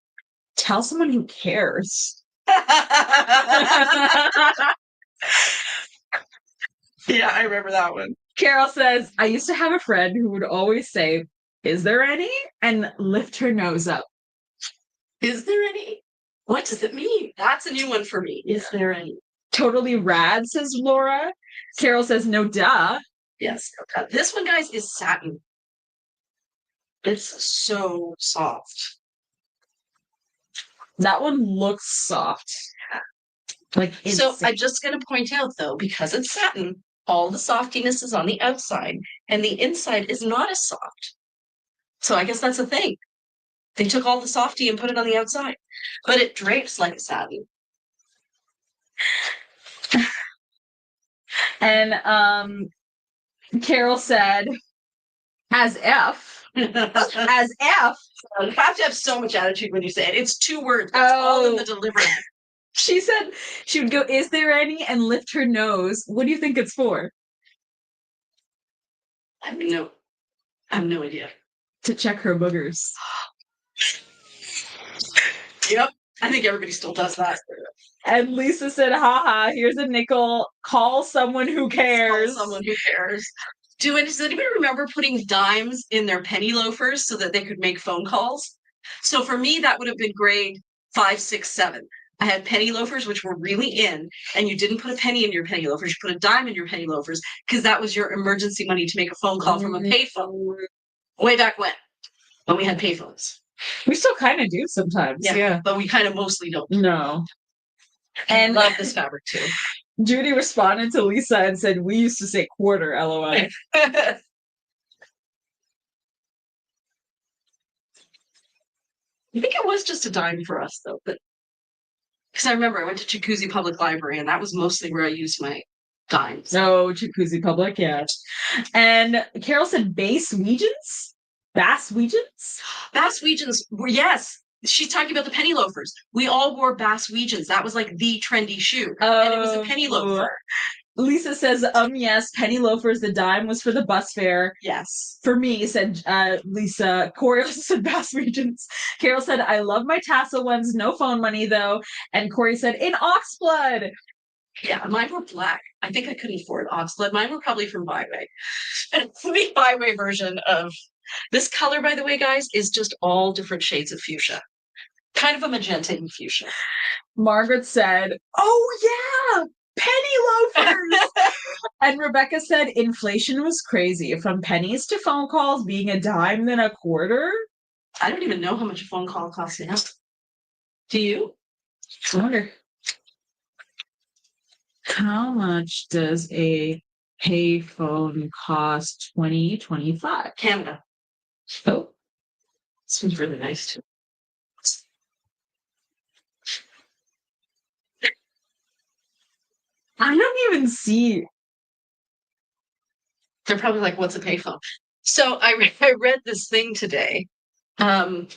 tell someone who cares. Yeah, I remember that one. Carol says, I used to have a friend who would always say, is there any? And lift her nose up. Is there any? What does it mean? That's a new one for me. Is there any? Totally rad, says Laura. Carol says, no duh. Yes. No duh. This one, guys, is satin. It's so soft. That one looks soft. Like so I'm just going to point out, though, because it's satin, all the softiness is on the outside, and the inside is not as soft. So I guess that's a thing. They took all the softy and put it on the outside, but it drapes like a satin. And Carol said, as if. As if. You have to have so much attitude when you say it. It's 2 words. It's all in the delivery. She said she would go, is there any? And lift her nose. What do you think it's for? I have no idea. To check her boogers. Yep. I think everybody still does that. And Lisa said, haha, here's a nickel. Call someone who cares. Call someone who cares. Does anybody remember putting dimes in their penny loafers so that they could make phone calls? So for me, that would have been grade 5, 6, 7. I had penny loafers, which were really in, and you didn't put a penny in your penny loafers. You put a dime in your penny loafers because that was your emergency money to make a phone call from a payphone. Way back when we had payphones. We still kind of do sometimes. Yeah. But we kind of mostly don't. No. And love this fabric too. Judy responded to Lisa and said, we used to say quarter, LOL. I think it was just a dime for us, though. But Because I remember I went to Jacuzzi Public Library, and that was mostly where I used my dimes. No, Jacuzzi Public, yeah. And Carol said Bass Weegens? Bass Weegens? Bass Weegens, yes. She's talking about the penny loafers. We all wore Bass Weegens. That was like the trendy shoe. And it was a penny loafer. Lisa says, yes, penny loafers, the dime was for the bus fare. Yes. For me, said Lisa. Corey also said Bass Regions. Carol said, I love my tassel ones, no phone money though. And Corey said, in Oxblood. Yeah, mine were black. I think I couldn't afford Oxblood. Mine were probably from Byway. And the Byway version of this color, by the way, guys, is just all different shades of fuchsia. Kind of a magenta and fuchsia. Margaret said, oh yeah, penny loafers. And Rebecca said, inflation was crazy. From pennies to phone calls being a dime then a quarter. I don't even know how much a phone call costs now. Do you? I wonder. How much does a payphone cost 2025? Canada. Oh. This one's really nice too. I don't even see. They're probably like, what's a payphone? So I read this thing today. Amy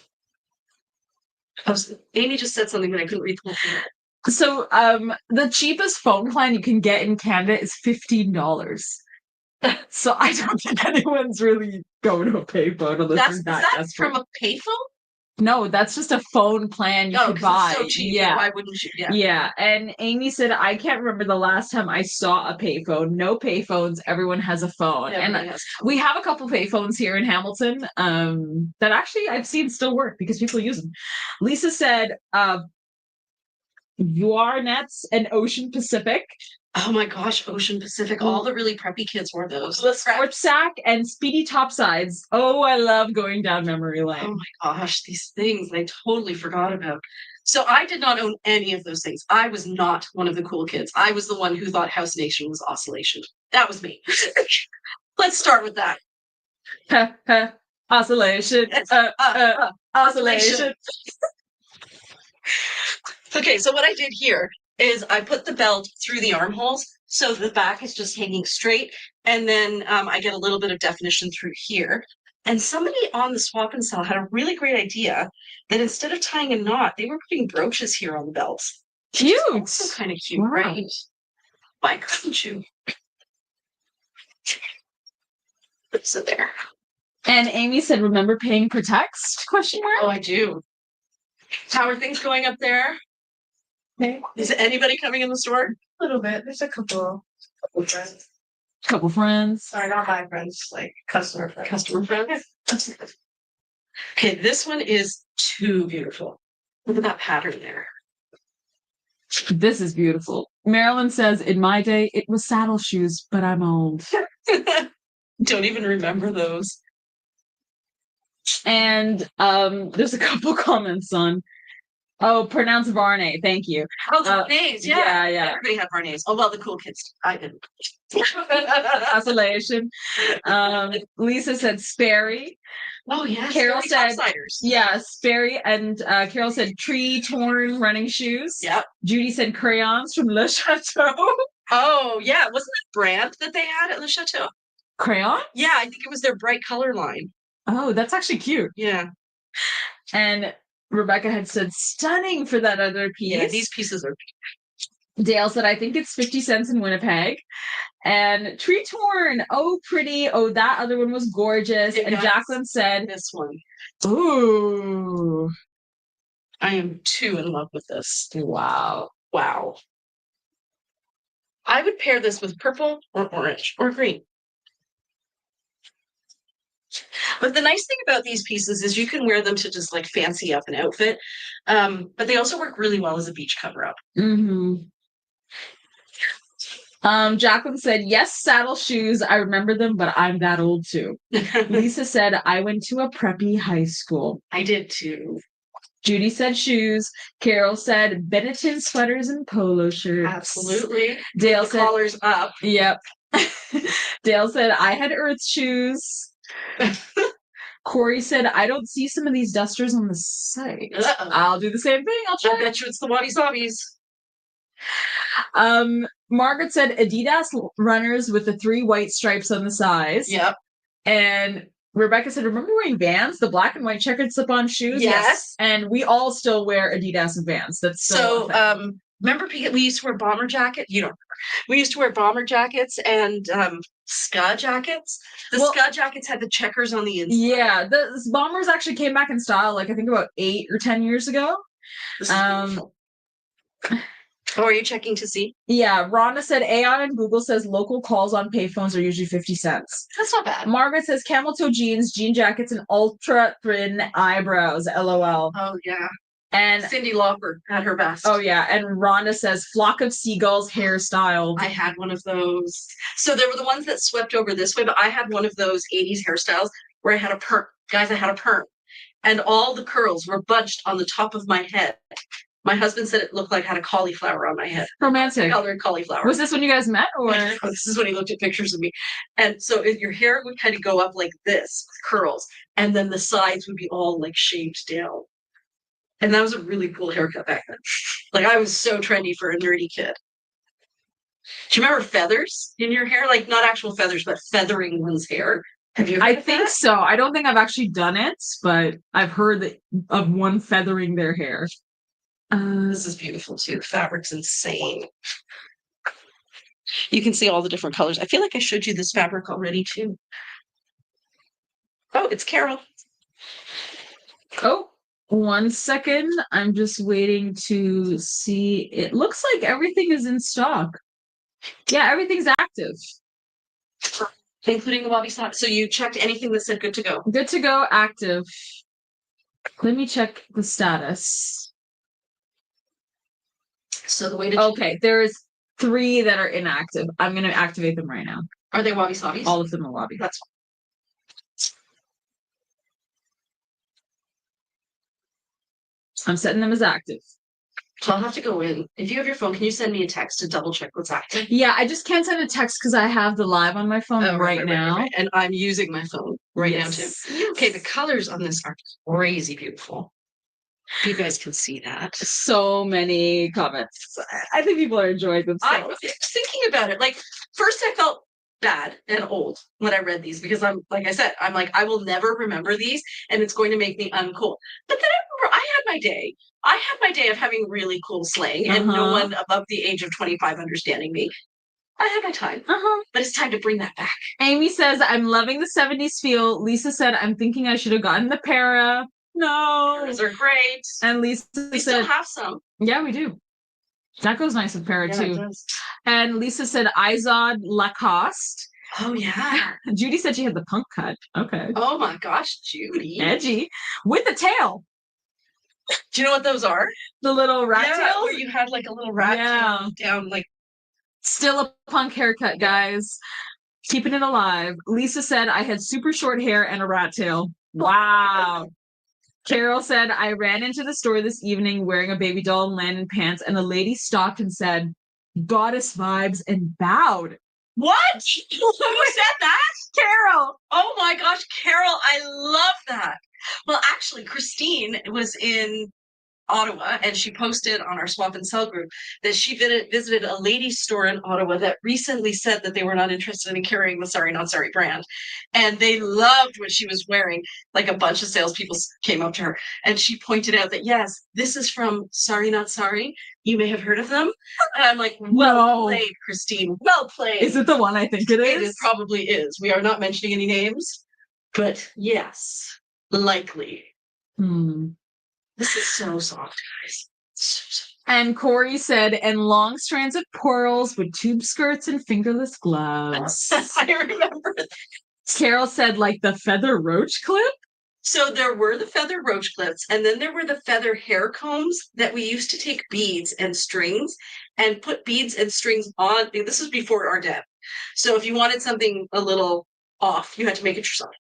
just said something, but I couldn't read the whole thing. So the cheapest phone plan you can get in Canada is $15. So I don't think anyone's really going to a payphone unless Is that from a payphone? No, that's just a phone plan you could buy. It's so cheap. Yeah. Why wouldn't you? Yeah. Yeah. And Amy said, I can't remember the last time I saw a payphone. No payphones. Everyone has a phone. And we have a couple payphones here in Hamilton that actually I've seen still work because people use them. Lisa said, Nets and Ocean Pacific. Oh my gosh, Ocean Pacific. All the really preppy kids wore those. The sports sack and speedy topsides. Oh, I love going down memory lane. Oh my gosh, these things I totally forgot about. So I did not own any of those things. I was not one of the cool kids. I was the one who thought House Nation was oscillation. That was me. Let's start with that. Oscillation. Oscillation. Okay, so what I did here is I put the belt through the armholes so the back is just hanging straight, and then I get a little bit of definition through here. And somebody on the swap and sell had a really great idea that instead of tying a knot, they were putting brooches here on the belts. Cute. Also kind of cute, right? Why couldn't you? So there. And Amy said, remember paying per text? Question mark? Oh, I do. How are things going up there? Okay. Is anybody coming in the store? A little bit. There's a couple friends. Couple friends. Sorry, not my friends, like customer friends. Customer friends? Okay, this one is too beautiful. Look at that pattern there. This is beautiful. Marilyn says, in my day, it was saddle shoes, but I'm old. Don't even remember those. And there's a couple comments on, pronounce Varney. Thank you. Oh, Varnays, yeah. Yeah. Everybody had Varnays. Oh, well, the cool kids. I didn't. Oscillation. Lisa said Sperry. Oh, yeah. Carol said, topsiders. Yeah, Sperry. And Carol said tree torn running shoes. Yep. Judy said crayons from Le Chateau. Oh, yeah. Wasn't that brand that they had at Le Chateau? Crayon? Yeah, I think it was their bright color line. Oh, that's actually cute. Yeah. And Rebecca had said stunning for that other piece. Yeah, these pieces are. Dale said, I think it's 50 cents in Winnipeg. And tree torn. Oh, pretty. Oh, that other one was gorgeous. And Jacqueline said, this one. Ooh. I am too in love with this. Wow. Wow. I would pair this with purple or orange or green. But the nice thing about these pieces is you can wear them to just like fancy up an outfit. But they also work really well as a beach cover-up. Mm-hmm. Jacqueline said, yes, saddle shoes. I remember them, but I'm that old too. Lisa said, I went to a preppy high school. I did too. Judy said shoes. Carol said Benetton sweaters and polo shirts. Absolutely. Dale said collars up. Yep. Dale said I had Earth shoes. Corey said, I don't see some of these dusters on the site. Uh-oh. I'll do the same thing. I'll I check. bet you it's the wabi sabis. Margaret said Adidas runners with the 3 white stripes on the sides. Yep. And Rebecca said, remember wearing Vans, the black and white checkered slip-on shoes? Yes. And we all still wear Adidas and Vans. That's still a thing. Remember we used to wear bomber jackets? You don't remember. We used to wear bomber jackets and ska jackets. The ska jackets had the checkers on the inside. Yeah, the bombers actually came back in style, like I think about 8 or 10 years ago. This is beautiful. Oh, are you checking to see? Yeah, Rhonda said Aon and Google says local calls on payphones are usually 50 cents. That's not bad. Margaret says camel toe jeans, jean jackets, and ultra thin eyebrows. LOL. Oh yeah. And Cyndi Lauper at her best. Oh yeah, and Rhonda says flock of seagulls hairstyle. I had one of those. So there were the ones that swept over this way, but I had one of those 80s hairstyles where I had a perm. Guys, I had a perm. And all the curls were bunched on the top of my head. My husband said it looked like I had a cauliflower on my head. Romantic. Colored cauliflower. Was this when you guys met, or? This is when he looked at pictures of me. And so your hair would kind of go up like this, curls, and then the sides would be all like shaved down. And that was a really cool haircut back then. Like I was so trendy for a nerdy kid. Do you remember feathers in your hair? Like not actual feathers, but feathering one's hair. Have you? I think so. I don't think I've actually done it, but I've heard of one feathering their hair. This is beautiful too. The fabric's insane. You can see all the different colors. I feel like I showed you this fabric already too. Oh, it's Carol. Oh, 1 second. I'm just waiting to see. It looks like everything is in stock. Yeah, everything's active. Including the wabi sabi. So you checked anything that said good to go? Good to go, active. Let me check the status. So the way to Okay, there's 3 that are inactive. I'm going to activate them right now. Are they wabi sabis? All of them are wabi. That's I'm setting them as active. So I'll have to go in. If you have your phone, can you send me a text to double check what's active? Yeah, I just can't send a text because I have the live on my phone right now. Right. And I'm using my phone now too. Okay, the colors on this are crazy beautiful. You guys can see that. So many comments. I think people are enjoying themselves. I was thinking about it. Like, first I felt bad and old when I read these because I'm like I will never remember these and it's going to make me uncool. But then I remember I had my day. I had my day of having really cool slang and no one above the age of 25 understanding me. I had my time. But it's time to bring that back. Amy says, I'm loving the 70s feel. Lisa said, I'm thinking I should have gotten the para. No. Those are great. And Lisa we still have some. Yeah, we do. That goes nice with para too. It does. And Lisa said Izod Lacoste. Oh yeah. Judy said she had the punk cut. Okay. Oh my gosh, Judy. Edgy. With the tail. Do you know what those are? The little rat tails? Where you had like a little rat tail down like. Still a punk haircut, guys. Keeping it alive. Lisa said I had super short hair and a rat tail. Wow. Carol said, I ran into the store this evening wearing a baby doll and Landon pants, and a lady stopped and said, goddess vibes, and bowed. What? Who said that? Carol. Oh my gosh, Carol, I love that. Well, actually, Christine was in Ottawa and she posted on our Swap and Sell group that she visited a ladies store in Ottawa that recently said that they were not interested in carrying the Sorry Not Sorry brand, and they loved what she was wearing. Like a bunch of salespeople came up to her and she pointed out that yes, this is from Sorry Not Sorry. You may have heard of them. And I'm like, well played, Christine. Well played. Is it the one I think it is? It probably is. We are not mentioning any names, but yes, likely. This is so soft, guys. So soft. And Corey said, and long strands of pearls with tube skirts and fingerless gloves. I remember that. Carol said, like the feather roach clip? So there were the feather roach clips, and then there were the feather hair combs that we used to take beads and strings and put beads and strings on. This was before our dad. So if you wanted something a little off, you had to make it yourself.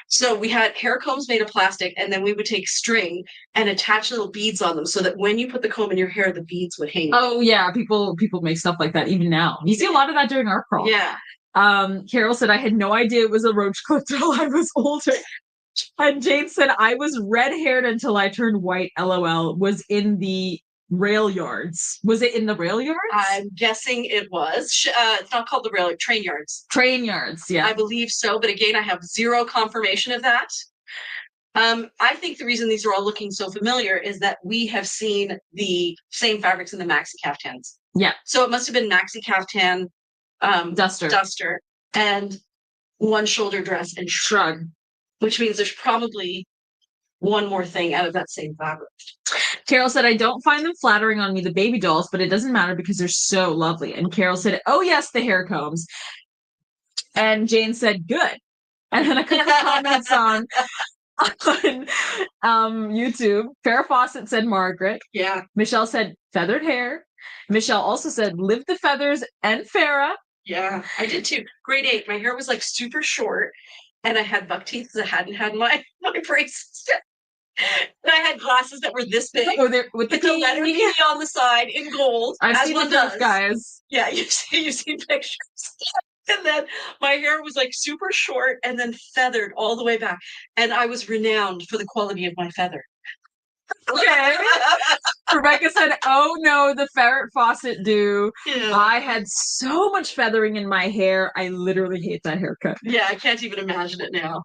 So we had hair combs made of plastic, and then we would take string and attach little beads on them so that when you put the comb in your hair, the beads would hang. Oh yeah, people make stuff like that even now. You see a lot of that during our crawl. Yeah. Carol said, I had no idea it was a roach clip till I was older. And Jane said, I was red-haired until I turned white, LOL, was in the rail yards. Was it in the rail yards? I'm guessing it was. It's not called the rail, train yards. Train yards, yeah. I believe so, but again, I have zero confirmation of that. I think the reason these are all looking so familiar is that we have seen the same fabrics in the maxi caftans. Yeah. So it must have been maxi caftan, duster, and one shoulder dress and shrug, which means there's probably one more thing out of that same fabric. Carol said, I don't find them flattering on me, the baby dolls, but it doesn't matter because they're so lovely. And Carol said, oh yes, the hair combs. And Jane said, good. And then a couple comments on YouTube. Farrah Fawcett said Margaret. Yeah. Michelle said feathered hair. Michelle also said live the feathers and Farrah. Yeah, I did too. Grade 8. My hair was like super short and I had buck teeth because I hadn't had my braces. And I had glasses that were this big. Oh, they're with the letter P on the side in gold. I've seen one those does. guys. Yeah, you've seen pictures. And then my hair was like super short and then feathered all the way back. And I was renowned for the quality of my feather. Okay. Rebecca said, oh no, the Farrah Fawcett do. Yeah. I had so much feathering in my hair. I literally hate that haircut. Yeah, I can't even imagine it now.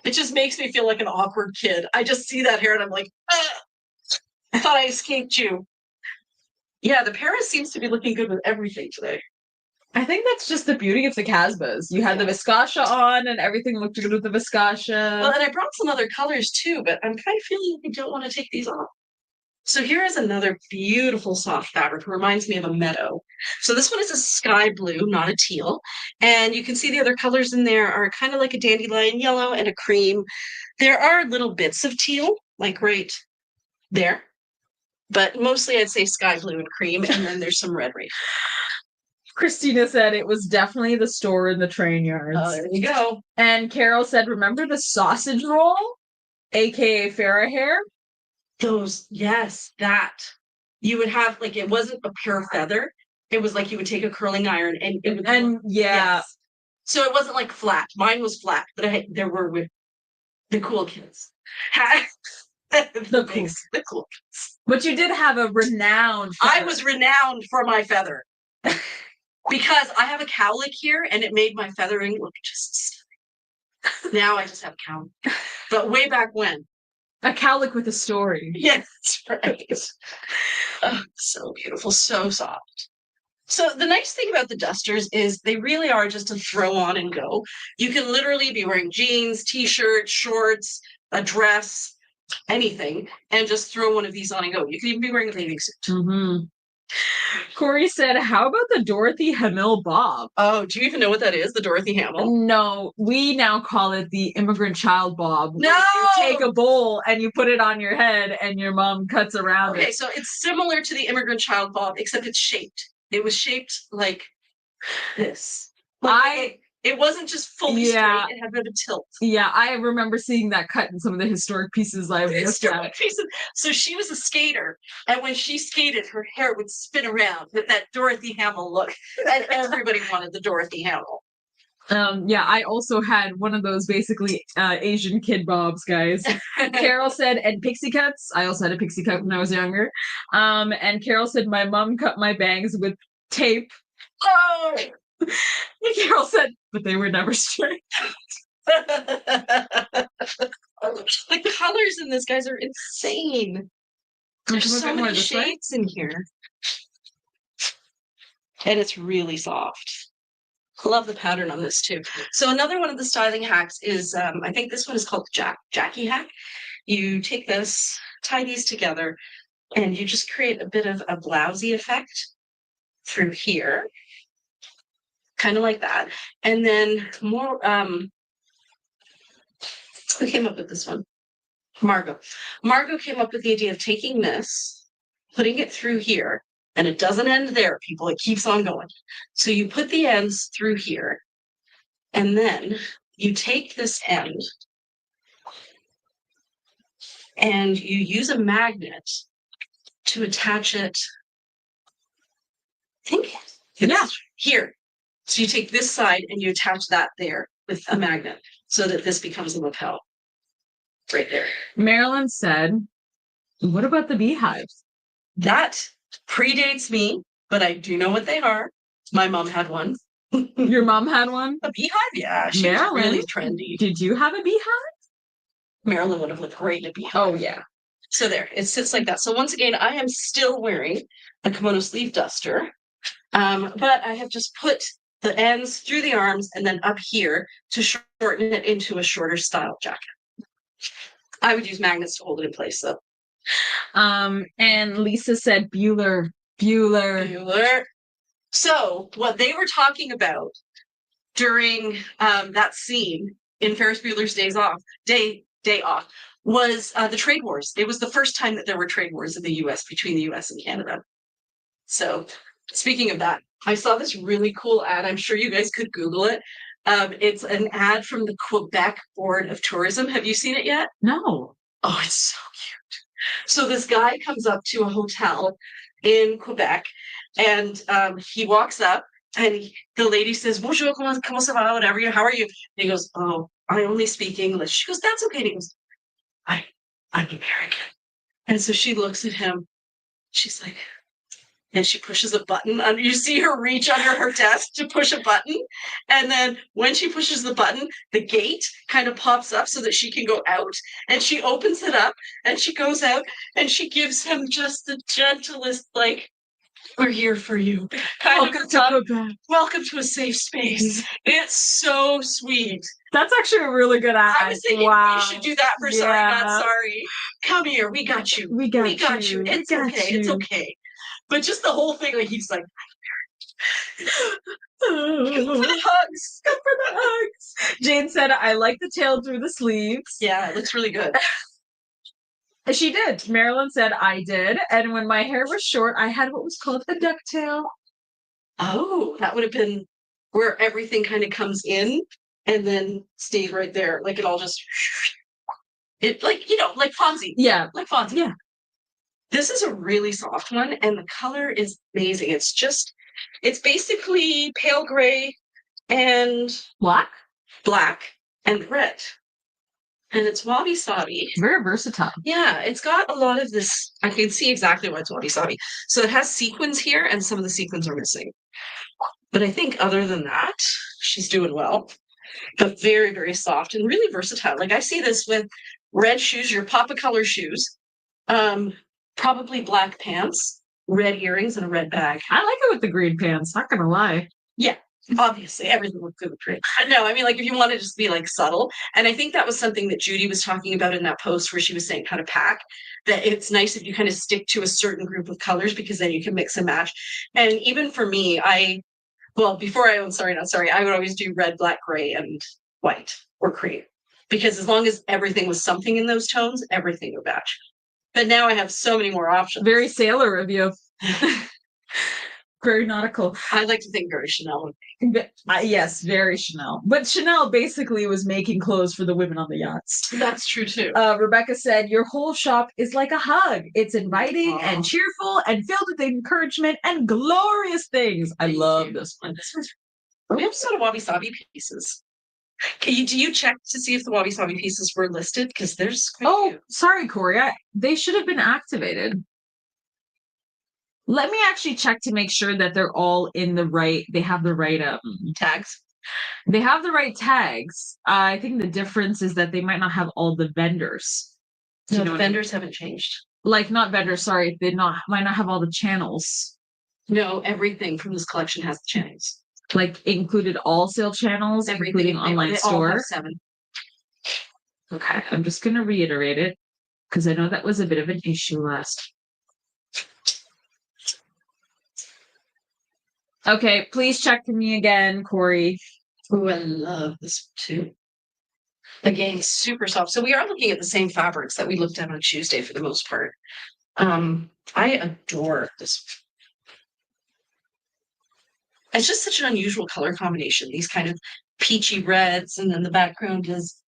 It just makes me feel like an awkward kid. I just see that hair and I'm like, I thought I escaped you. Yeah, the Paris seems to be looking good with everything today. I think that's just the beauty of the Casbahs. You had the Viscasha on and everything looked good with the Viscasha. Well, and I brought some other colors too, but I'm kind of feeling like I don't want to take these off. So here is another beautiful soft fabric. It reminds me of a meadow. So this one is a sky blue, not a teal. And you can see the other colors in there are kind of like a dandelion yellow and a cream. There are little bits of teal, like right there. But mostly I'd say sky blue and cream, and then there's some red right. Christina said it was definitely the store in the train yards. Oh, there you go. And Carol said, remember the sausage roll? AKA Farrah hair? Those, yes, that. You would have, like, it wasn't a pure feather. It was like you would take a curling iron and it would. And yeah. Yes. So it wasn't like flat. Mine was flat, but there were with the cool kids. the cool kids. But you did have a renowned feather. I was renowned for my feather. Because I have a cowlick here and it made my feathering look just now I just have a cowlick. But way back when. A cowlick with a story. Yes, right. Oh, so beautiful, so soft. So the nice thing about the dusters is they really are just to throw on and go. You can literally be wearing jeans, t-shirts, shorts, a dress, anything, and just throw one of these on and go. You can even be wearing a bathing suit. Mm-hmm. Corey said, how about the Dorothy Hamill bob? Oh, do you even know what that is, the Dorothy Hamill? No, we now call it the immigrant child bob. No! You take a bowl and you put it on your head and your mom cuts around it. Okay, so it's similar to the immigrant child bob, except it's shaped. It was shaped like this. It wasn't just fully straight, it had a bit of tilt. Yeah, I remember seeing that cut in some of the historic pieces I've looked at. So she was a skater, and when she skated, her hair would spin around with that Dorothy Hamill look, and everybody wanted the Dorothy Hamill. Yeah, I also had one of those basically Asian kid bobs, guys. Carol said, and pixie cuts. I also had a pixie cut when I was younger. And Carol said, my mom cut my bangs with tape. Oh! And Carol said, but they were never straight. The colors in this, guys, are insane. There's so many shades in here. And it's really soft. I love the pattern on this too. So another one of the styling hacks is, I think this one is called Jackie hack. You take this, tie these together, and you just create a bit of a blousey effect through here. Kind of like that. And then more, who came up with this one? Margot. Margot came up with the idea of taking this, putting it through here, and it doesn't end there, people. It keeps on going. So you put the ends through here, and then you take this end, and you use a magnet to attach it. I think, yeah, here. So you take this side and you attach that there with a magnet so that this becomes a lapel. right there. Marilyn said, what about the beehives? That predates me, but I do know what they are. My mom had one. Your mom had one? A beehive? Yeah, she was Marilyn? really trendy. Did you have a beehive? Marilyn would have looked great in a beehive. Oh, yeah. So there, it sits like that. So once again, I am still wearing a kimono sleeve duster, but I have just put the ends through the arms and then up here to shorten it into a shorter style jacket. I would use magnets to hold it in place, though. And Lisa said Bueller. Bueller. So what they were talking about during that scene in Ferris Bueller's Day Off was the trade wars. It was the first time that there were trade wars in the U.S. between the U.S. and Canada. So speaking of that, I saw this really cool ad. I'm sure you guys could Google it. It's an ad from the Quebec Board of Tourism. Have you seen it yet? No. Oh, it's so cute. So this guy comes up to a hotel in Quebec and he walks up and the lady says, bonjour, comment ça va, whatever, how are you? And he goes, oh, I only speak English. She goes, that's okay. And he goes, I'm American. And so she looks at him. She's like, and she pushes a button under. You see her reach under her desk to push a button. And then when she pushes the button, the gate kind of pops up so that she can go out. And she opens it up and she goes out and she gives him just the gentlest, like, we're here for you. Welcome to a safe space. It's so sweet. That's actually a really good ad. I was thinking we should do that for Sorry Not Sorry. Come here, we got you. We got you. It's okay. It's okay. But just the whole thing, like he's like, come for the hugs. Come for the hugs. Jane said, I like the tail through the sleeves. Yeah, it looks really good. She did. Marilyn said, I did. And when my hair was short, I had what was called a ducktail. Oh, that would have been where everything kind of comes in and then stayed right there. Like it all just, it like, like Fonzie. Yeah. Like Fonzie. Yeah. This is a really soft one and the color is amazing. It's basically pale gray and black and red. And it's wabi-sabi. Very versatile. Yeah, it's got a lot of this. I can see exactly why it's wabi-sabi. So it has sequins here, and some of the sequins are missing. But I think other than that, she's doing well. But very, very soft and really versatile. Like I see this with red shoes, your Papa color shoes, probably black pants, red earrings, and a red bag. I like it with the green pants, not gonna lie. Yeah. Obviously, everything looks good with green. No, I mean, like, if you want to just be, like, subtle. And I think that was something that Judy was talking about in that post where she was saying how to pack, that it's nice if you kind of stick to a certain group of colors because then you can mix and match. And even for me, before I owned Sorry Not Sorry, I would always do red, black, gray, and white or cream. Because as long as everything was something in those tones, everything would match. But now I have so many more options. Very sailor of you. Very nautical. I like to think very Chanel. Yes, very Chanel. But Chanel basically was making clothes for the women on the yachts. That's true too. Rebecca said, your whole shop is like a hug. It's inviting and cheerful and filled with encouragement and glorious things. I love this one. We have some wabi-sabi pieces. Do you check to see if the wabi-sabi pieces were listed? Because there's sorry, Corey. They should have been activated. Let me actually check to make sure that they're all in the right, they have the right tags. They have the right tags. I think the difference is that they might not have all the vendors. No, the vendors haven't changed. Like not vendors, sorry, might not have all the channels. No, everything from this collection has the channels. Like included all sale channels, including online store. All have 7. Okay, I'm just gonna reiterate it because I know that was a bit of an issue last. Okay, please check for me again, Corey. Oh, I love this too. Again, super soft. So we are looking at the same fabrics that we looked at on Tuesday for the most part. I adore this. It's just such an unusual color combination. These kind of peachy reds, and then the background is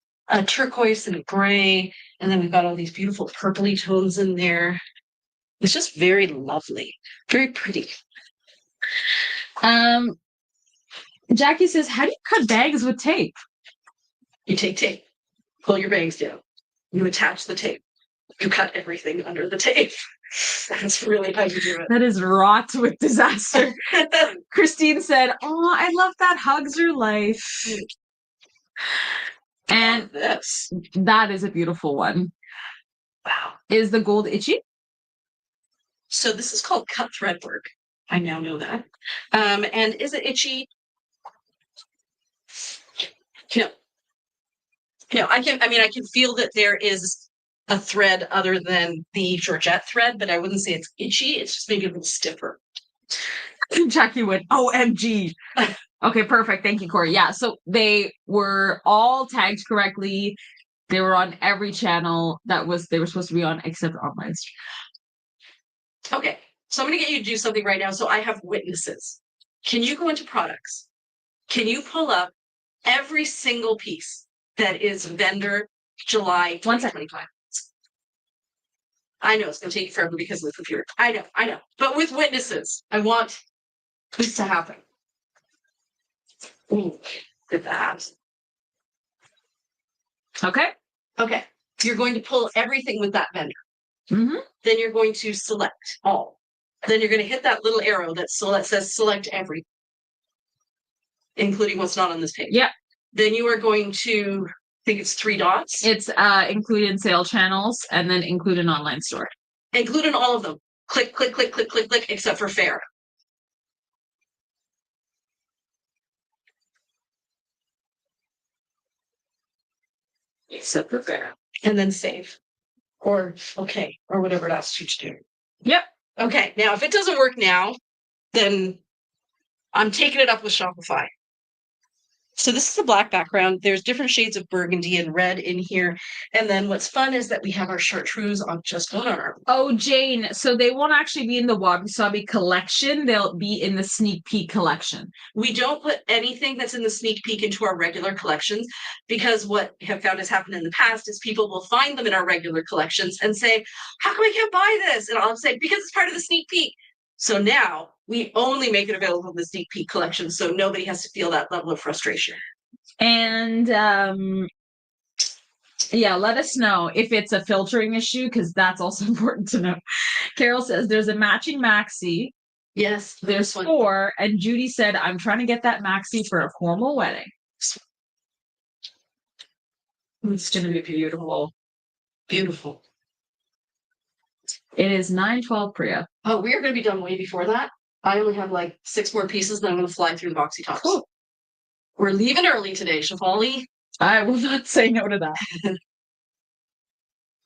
turquoise and gray, and then we've got all these beautiful purpley tones in there. It's just very lovely, very pretty. Jackie says, how do you cut bags with tape? You take tape, pull your bangs down, You attach the tape. You cut everything under the tape. That's really how you do it. That is wrought with disaster. Christine said, "Oh, I love that. Hugs are life." And this. that is a beautiful one. Wow. Is the gold itchy? So this is called cut thread work. I now know that. And is it itchy? No. No, I can feel that there is a thread other than the Georgette thread, but I wouldn't say it's itchy. It's just maybe a little stiffer. Jackie went, OMG. Okay, perfect. Thank you, Corey. Yeah, so they were all tagged correctly. They were on every channel they were supposed to be on, except online. Okay, so I'm going to get you to do something right now. So I have witnesses. Can you go into products? Can you pull up every single piece that is vendor July 2025? I know it's going to take you forever because of the computer. I know. But with witnesses, I want this to happen. Ooh, look at that. Okay. Okay. You're going to pull everything with that vendor. Mm-hmm. Then you're going to select all. Then you're going to hit that little arrow that says select everything, including what's not on this page. Yeah. Then you are going to, I think it's 3 dots. It's include in sale channels and then include an online store. Include in all of them. Click, click, click, click, click, click, except for fair. Except for fair. And then save. Or okay. Or whatever it asks you to do. Yep. Okay. Now, if it doesn't work now, then I'm taking it up with Shopify. So this is a black background. There's different shades of burgundy and red in here. And then what's fun is that we have our chartreuse on just one arm. Oh, Jane. So they won't actually be in the Wabi Sabi collection. They'll be in the sneak peek collection. We don't put anything that's in the sneak peek into our regular collections because what I have found has happened in the past is people will find them in our regular collections and say, how come I can't buy this? And I'll say, because it's part of the sneak peek. So now we only make it available in the sneak peek collection so nobody has to feel that level of frustration. And yeah, let us know if it's a filtering issue because that's also important to know. Carol says there's a matching maxi. Yes, There's 4. And Judy said, I'm trying to get that maxi for a formal wedding. It's going to be beautiful. Beautiful. It is 9:12, Priya. Oh, we are going to be done way before that. I only have like 6 more pieces, then I'm going to fly through the Boxy Tops. Cool. We're leaving early today, Shafali. I will not say no to that.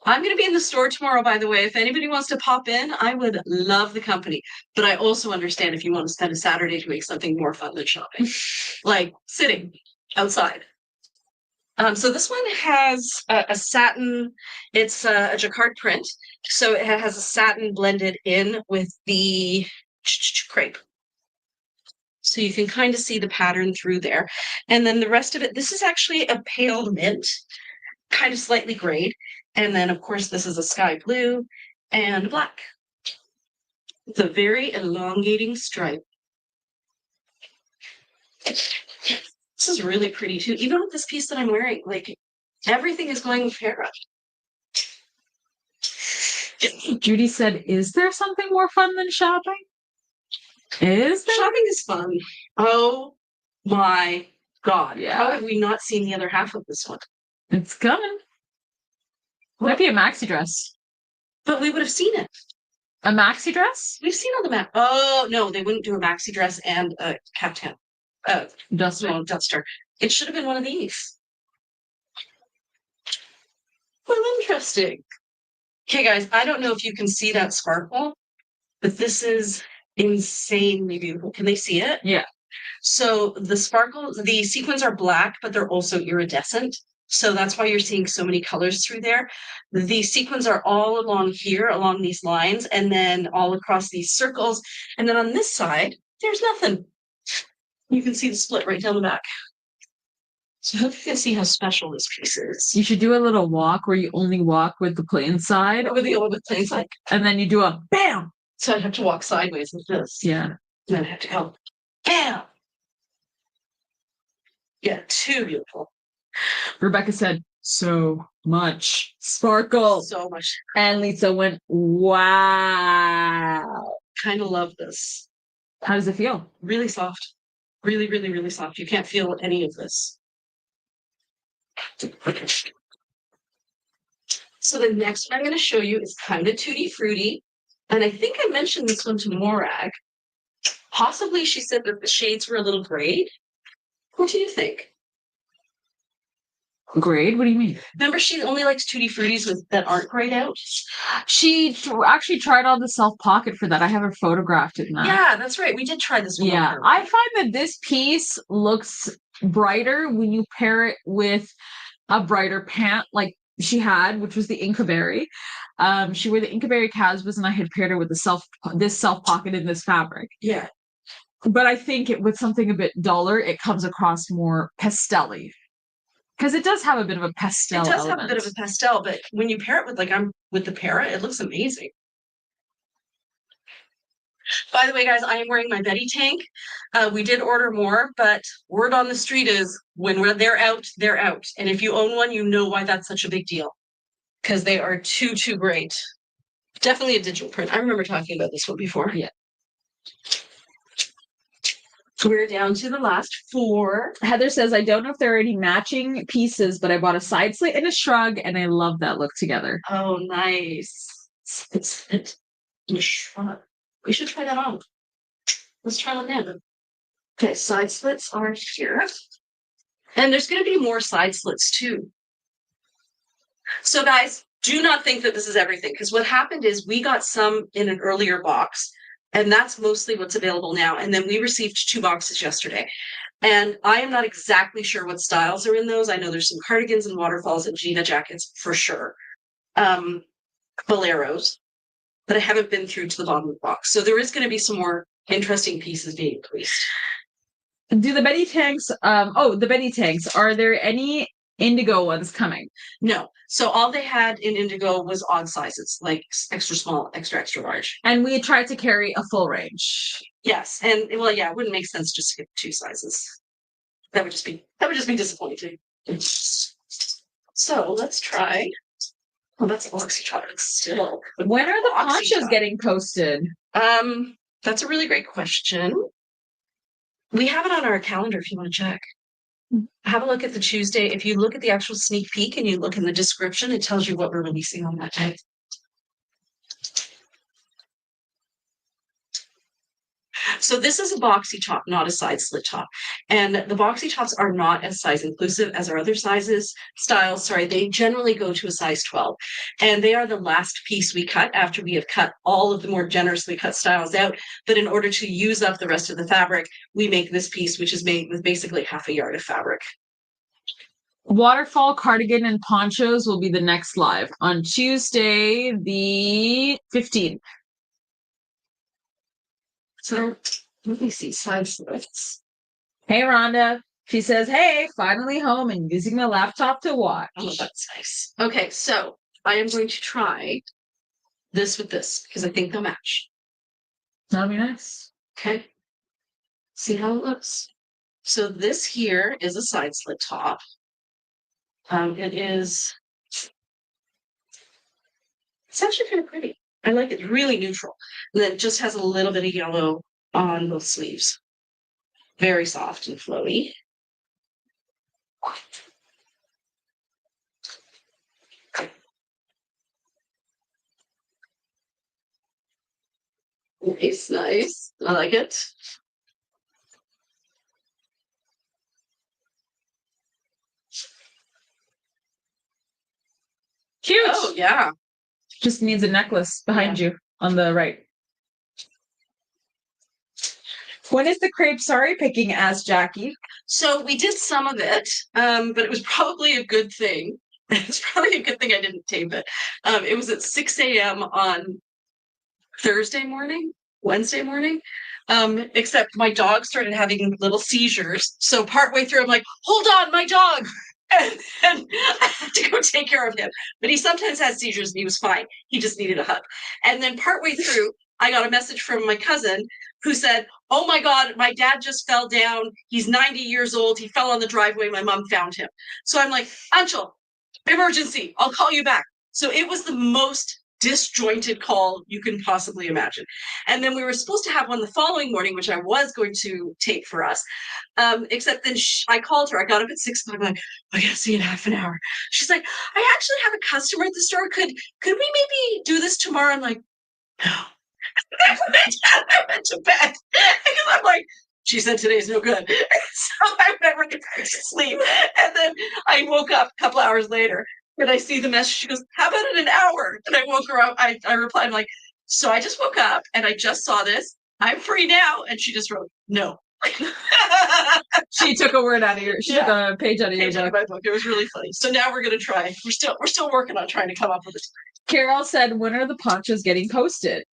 I'm going to be in the store tomorrow, by the way. If anybody wants to pop in, I would love the company. But I also understand if you want to spend a Saturday doing something more fun than shopping, like sitting outside. So this one has a satin, it's a jacquard print. So it has a satin blended in with the crepe. So you can kind of see the pattern through there. And then the rest of it, this is actually a pale mint, kind of slightly grayed. And then, of course, this is a sky blue and black. It's a very elongating stripe. This is really pretty too. Even with this piece that I'm wearing, like everything is going with Para. Judy said, is there something more fun than shopping? Is there? Shopping is fun. Oh my God. Yeah. How have we not seen the other half of this one? It's coming. Might be a maxi dress. But we would have seen it. A maxi dress? We've seen all the Oh, no, they wouldn't do a maxi dress and a caftan. Duster. No, duster. It should have been one of these. Well, interesting. Okay, guys, I don't know if you can see that sparkle, but this is insanely beautiful. Can they see it? Yeah. So the sparkle, the sequins are black, but they're also iridescent. So that's why you're seeing so many colors through there. The sequins are all along here, along these lines, and then all across these circles. And then on this side, there's nothing. You can see the split right down the back. So I hope you can see how special this piece is. You should do a little walk where you only walk with the plain side. With the plain side. And then you do a bam. So I'd have to walk sideways like this. Yeah. And then I'd have to go bam. Yeah, too beautiful. Rebecca said, so much sparkle. So much. And Lisa went, wow. Kind of love this. How does it feel? Really soft. Really, really, really soft. You can't feel any of this. So the next one I'm going to show you is kind of tutti frutti. And I think I mentioned this one to Morag. Possibly she said that the shades were a little grayed. What do you think? Grade? What do you mean? Remember, she only likes tutti fruttis that aren't grayed out? She actually tried on the self pocket for that. I have her photographed in that. Yeah, that's right. We did try this one. Yeah, I find that this piece looks brighter when you pair it with a brighter pant like she had, which was the Incaberry. She wore the Incaberry Casbahs, and I had paired her with this self pocket in this fabric. Yeah. But I think with something a bit duller, it comes across more pastel-y. Because it does have a bit of a pastel It does element. have a bit of a pastel, but when you pair it with, like, I'm with the para, it looks amazing. By the way, guys, I am wearing my Betty tank. We did order more, but word on the street is when they're out, they're out. And if you own one, you know why that's such a big deal. Because they are too great. Definitely a digital print. I remember talking about this one before. Yeah. We're down to the last 4. Heather says, I don't know if there are any matching pieces, but I bought a side slit and a shrug, and I love that look together. Oh, nice. Slit and a shrug. We should try that on. Let's try one now. Okay, side slits are here. And there's going to be more side slits too. So guys, do not think that this is everything, because what happened is we got some in an earlier box, and that's mostly what's available now. And then we received 2 boxes yesterday. And I am not exactly sure what styles are in those. I know there's some cardigans and waterfalls and Gina jackets for sure. Boleros. But I haven't been through to the bottom of the box. So there is going to be some more interesting pieces being released. Do the Betty tanks, the Betty tanks, are there any indigo ones coming? No. So all they had in indigo was odd sizes, like extra small, extra large. And we tried to carry a full range. Yes. And well, yeah, it wouldn't make sense just to get 2 sizes. That would just be disappointing. So let's try. Oh, that's Boxy Tops still. When are the ponchos getting posted? That's a really great question. We have it on our calendar if you want to check. Have a look at the Tuesday. If you look at the actual sneak peek and you look in the description, it tells you what we're releasing on that day. So this is a boxy top, not a side slit top. And the boxy tops are not as size inclusive as our other styles. They generally go to a size 12. And they are the last piece we cut after we have cut all of the more generously cut styles out. But in order to use up the rest of the fabric, we make this piece, which is made with basically half a yard of fabric. Waterfall, cardigan, and ponchos will be the next live on Tuesday, the 15th. So let me see side slits. Hey, Rhonda. She says, hey, finally home and using my laptop to watch. Oh, that's nice. Okay, so I am going to try this with this because I think they'll match. That'll be nice. Okay. See how it looks. So this here is a side slit top. It's actually kind of pretty. I like it. Really neutral. And then it just has a little bit of yellow on both sleeves. Very soft and flowy. Nice. I like it. Cute. Oh, yeah. Just needs a necklace behind you on the right. When is the crepe sari picking? Asked Jackie. So we did some of it, but it was probably a good thing. It's probably a good thing I didn't tape it. It was at 6 a.m. on Wednesday morning, except my dog started having little seizures. So partway through, I'm like, hold on, my dog. And I had to go take care of him. But he sometimes has seizures and he was fine. He just needed a hug. And then partway through, I got a message from my cousin who said, oh my God, my dad just fell down. He's 90 years old. He fell on the driveway. My mom found him. So I'm like, Anshul, emergency, I'll call you back. So it was the most disjointed call you can possibly imagine. And then we were supposed to have one the following morning, which I was going to tape for us. Except then I called her. I got up at 6 o'clock. I'm like, I gotta see you in half an hour. She's like, I actually have a customer at the store. Could we maybe do this tomorrow? I'm like, no. I went to bed because I'm like, she said today's no good. So I went right back to sleep. And then I woke up a couple hours later and I see the message. She goes, how about in an hour? And I woke her up. I replied, I'm like, so I just woke up and I just saw this. I'm free now. And she just wrote, no. She took a word out of your, she took a page out of your book. My book. It was really funny. So now we're gonna try. We're still working on trying to come up with this. Carol said, when are the ponchos getting posted?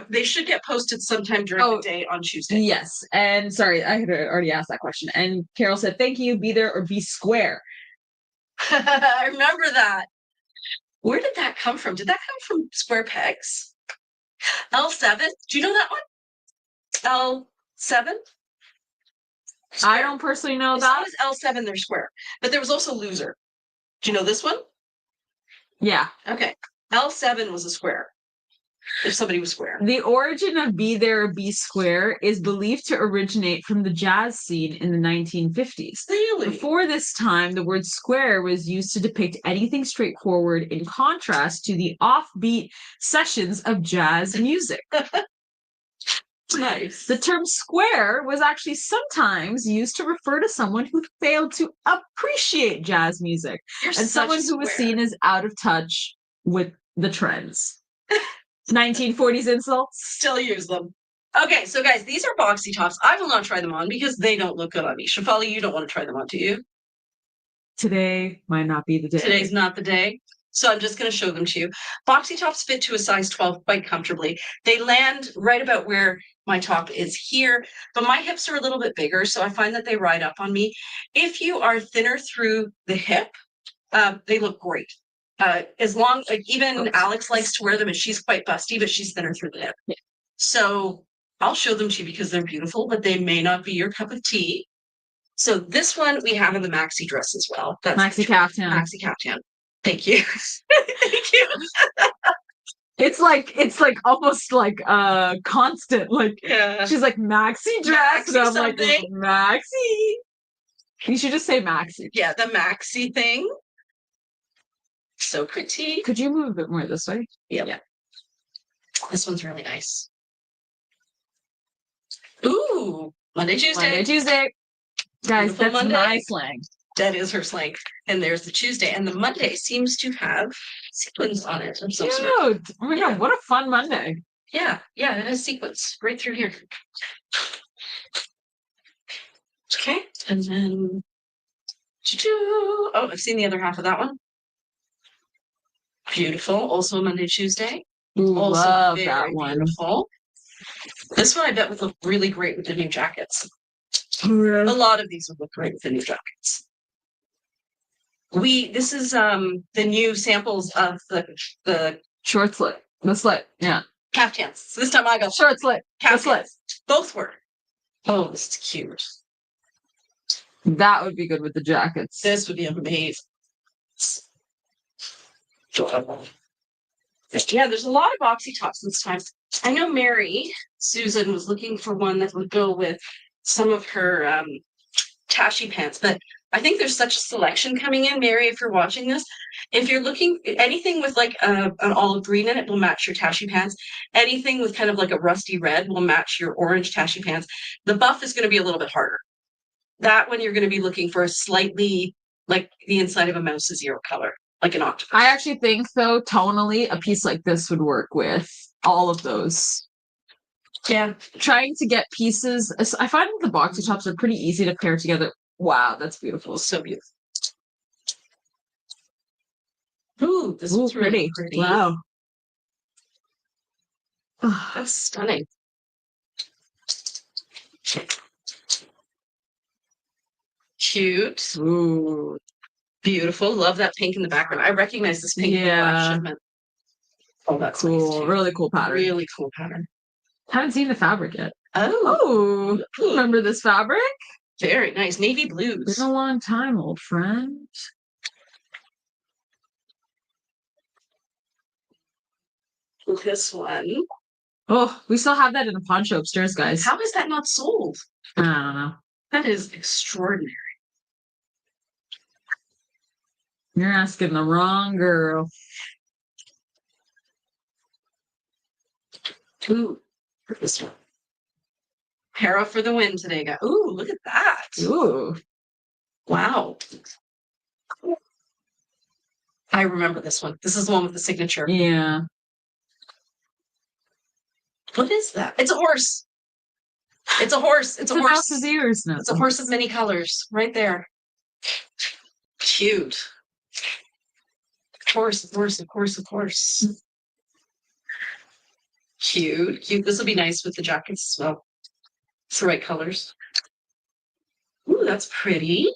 They should get posted sometime during the day on Tuesday. Yes. And sorry, I had already asked that question. And Carol said, thank you, be there or be square. I remember that. Where did that come from? Did that come from Square Pegs? L7? Do you know that one? L7? Square. I don't personally know it's that. Not as L7, they're square. But there was also Loser. Do you know this one? Yeah. Okay. L7 was a square. If somebody was square. The origin of Be There or Be Square is believed to originate from the jazz scene in the 1950s. Really? Before this time, the word square was used to depict anything straightforward in contrast to the offbeat sessions of jazz music. Nice. The term square was actually sometimes used to refer to someone who failed to appreciate jazz music and someone who was seen as out of touch with the trends. 1940s insults. Still use them. Okay, so guys, these are Boxy Tops. I will not try them on because they don't look good on me. Shafali, you don't want to try them on, do you? Today might not be the day. Today's not the day. So I'm just going to show them to you. Boxy Tops fit to a size 12 quite comfortably. They land right about where my top is here, but my hips are a little bit bigger, so I find that they ride up on me. If you are thinner through the hip, they look great. As long, like even Alex likes to wear them, and she's quite busty, but she's thinner through the hip. Yeah. So I'll show them to you because they're beautiful, but they may not be your cup of tea. So this one we have in the maxi dress as well. That's maxi caftan. Maxi caftan. Thank you. Thank you. It's like almost like constant. Like she's like maxi dress, and I'm like maxi. You should just say maxi. Yeah, the maxi thing. So pretty. Could you move a bit more this way? Yeah. This one's really nice. Ooh, Monday, Tuesday. Monday, Tuesday. Guys, Beautiful that's Monday. my slang. That is her slang. And there's the Tuesday. And the Monday seems to have sequins on it. Cute. Oh my God, what a fun Monday. Yeah, it has sequins right through here. Okay, and then oh, I've seen the other half of that one. Beautiful. Also Monday, Tuesday. Ooh, also love very that one. Beautiful. This one I bet would look really great with the new jackets. Yeah. A lot of these would look great with the new jackets. This is the new samples of the short slit. The slit, yeah. caftans. So this time I got Short slit. The slit. caftans. Both were. Oh, this is cute. That would be good with the jackets. This would be amazing. Yeah, there's a lot of boxy tops this time. I know Mary Susan was looking for one that would go with some of her tashi pants, but I think there's such a selection coming in, Mary, if you're watching this. If you're looking, anything with like an olive green in it will match your tashi pants. Anything with kind of like a rusty red will match your orange tashi pants. The buff is going to be a little bit harder. That one you're going to be looking for a slightly like the inside of a mouse's ear color, like an octopus. I actually think, though, tonally, a piece like this would work with all of those. Yeah. Trying to get pieces. I find that the boxy tops are pretty easy to pair together. Wow, that's beautiful. So beautiful. Ooh, this is really pretty. Wow. That's stunning. Cute. Ooh. Beautiful. Love that pink in the background. I recognize this pink from the last shipment. Oh, that's cool. Nice really cool pattern. Really cool pattern. Haven't seen the fabric yet. Oh. Remember this fabric? Very nice. Navy blues. Been a long time, old friend. This one. Oh, we still have that in the pawn shop upstairs, guys. How is that not sold? I don't know. That is extraordinary. You're asking the wrong girl. Ooh, this one. Para for the win today, guys. Ooh, look at that. Ooh. Wow. I remember this one. This is the one with the signature. Yeah. What is that? It's a horse. It's a horse. It's a The horse. mouse's ears. No. It's a horse of many colors. Right there. Cute. Of course, of course, of course, of course. Cute. Cute. This will be nice with the jackets as well. It's the right colors. Ooh, that's pretty.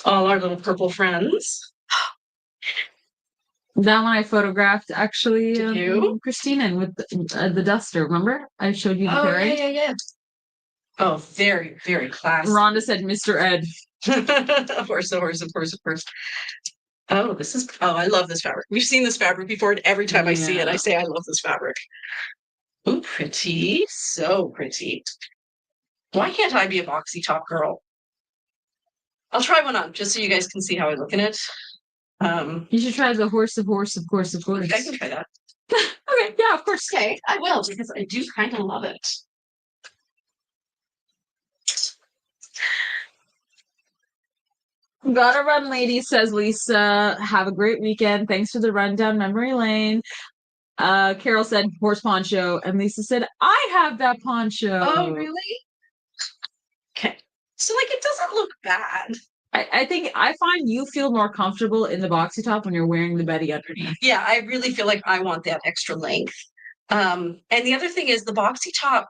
All our little purple friends. That one I photographed actually. Did you? Christina with the duster. Remember? I showed you the Oh, parade. yeah. Oh, very, very classy. Rhonda said Mr. Ed. Of course, of course, of course, of course. Oh, this is, oh, I love this fabric. We've seen this fabric before, and every time I see it, I say I love this fabric. Ooh, pretty. So pretty. Why can't I be a boxy top girl? I'll try one on, just so you guys can see how I look in it. You should try the horse of course. I can try that. Okay, yeah, of course. Okay, I will, because I do kind of love it. Gotta run, ladies, says Lisa. Have a great weekend. Thanks for the rundown memory lane. Carol said horse poncho, and Lisa said, I have that poncho. Oh, really? Okay. So, like, it doesn't look bad. I think I find you feel more comfortable in the boxy top when you're wearing the Betty underneath. Yeah, I really feel like I want that extra length. And the other thing is the boxy top,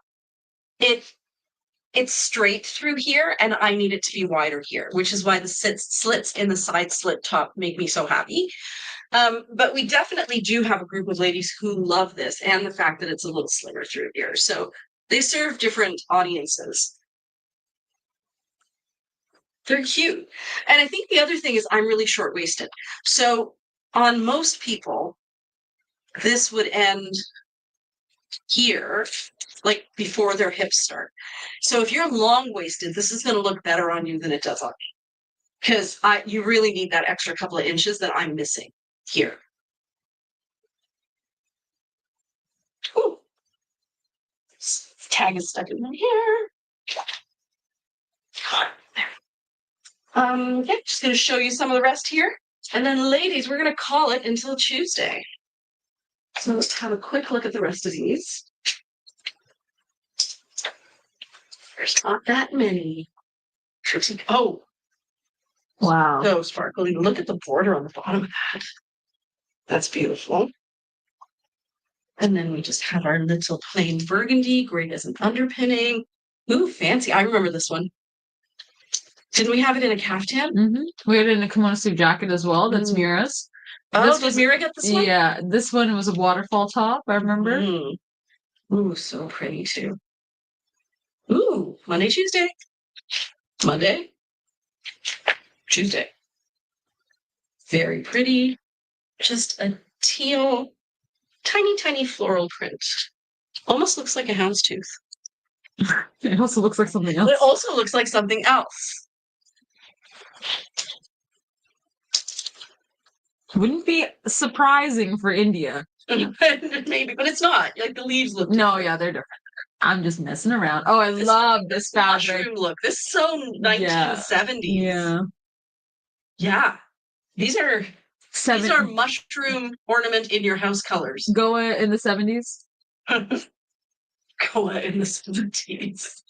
it's straight through here, and I need it to be wider here, which is why the slits in the side slit top make me so happy. But we definitely do have a group of ladies who love this, and the fact that it's a little slimmer through here. So they serve different audiences. They're cute. And I think the other thing is I'm really short-waisted. So on most people, this would end here, like before their hips start. So if you're long-waisted, this is going to look better on you than it does on me. Because you really need that extra couple of inches that I'm missing here. Ooh. This tag is stuck in my hair. Okay, just going to show you some of the rest here. And then, ladies, we're going to call it until Tuesday. So let's have a quick look at the rest of these. There's not that many. Oh, Wow. so sparkly. Look at the border on the bottom of that. That's beautiful. And then we just have our little plain burgundy, great as an underpinning. Ooh, fancy. I remember this one. Didn't we have it in a caftan? Mm-hmm. We had it in a kimono suit jacket as well. That's Mira's. Oh, did Mira get this one? Yeah, this one was a waterfall top, I remember. Ooh, so pretty too. Ooh, Monday, Tuesday. Monday, Tuesday. Very pretty. Just a teal, tiny, tiny floral print. Almost looks like a houndstooth. It also looks like something else. It also looks like something else. Wouldn't be surprising for India. Maybe, but it's not. Like the leaves look different. No, yeah, they're different. I'm just messing around. Oh, I love this fabric. Mushroom look. This is so 1970s. Yeah. Yeah. These are mushroom ornament in your house colors. Goa in the 70s. Goa in the 70s.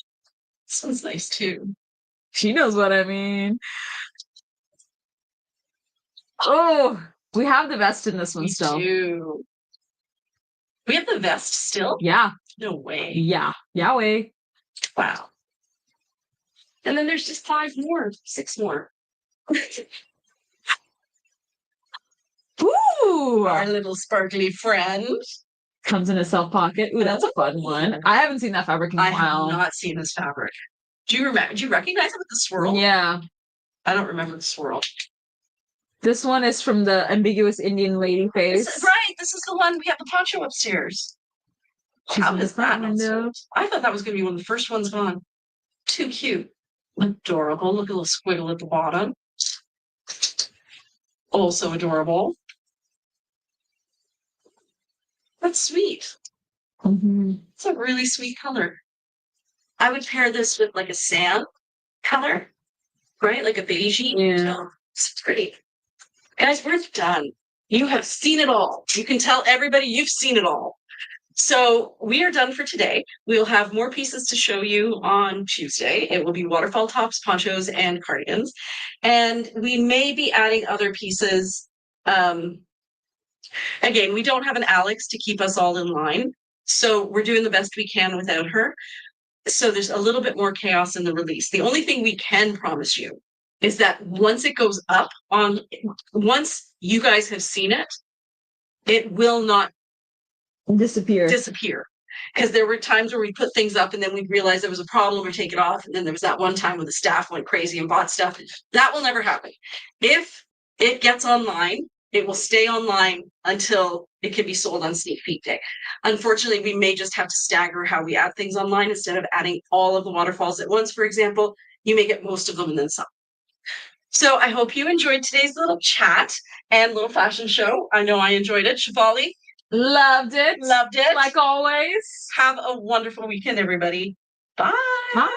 This one's nice too. She knows what I mean. Oh, we have the vest in this one still. We do. We have the vest still? Yeah. No way. Yeah. Yahweh. Wow. And then there's just 6 more. Ooh. Our little sparkly friend. Comes in a self pocket. Ooh, that's a fun one. I haven't seen that fabric in a while. I have not seen this fabric. Do you recognize it with the swirl? Yeah. I don't remember the swirl. This one is from the ambiguous Indian lady face. Right, this is the one we have the poncho upstairs. She's How in the is that front not window. sold? I thought that was going to be one of the first ones gone. Too cute. Adorable. Look at a little squiggle at the bottom. Also adorable. That's sweet. It's a really sweet color. I would pair this with like a sand color, right? Like a beigey. Yeah. It's pretty. Guys, we're done. You have seen it all. You can tell everybody you've seen it all. So we are done for today. We'll have more pieces to show you on Tuesday. It will be waterfall tops, ponchos, and cardigans. And we may be adding other pieces. Again, we don't have an Alex to keep us all in line. So we're doing the best we can without her. So there's a little bit more chaos in the release. The only thing we can promise you is that once it goes up once you guys have seen it, it will not Disappear. Because there were times where we put things up and then we'd realize there was a problem or take it off. And then there was that one time when the staff went crazy and bought stuff. That will never happen. If it gets online, it will stay online until it can be sold on Sneak Peek Day. Unfortunately, we may just have to stagger how we add things online. Instead of adding all of the waterfalls at once, for example, you may get most of them and then some. So I hope you enjoyed today's little chat and little fashion show. I know I enjoyed it. Shivali, Loved it. loved it. Like always. Have a wonderful weekend, everybody. Bye. Bye.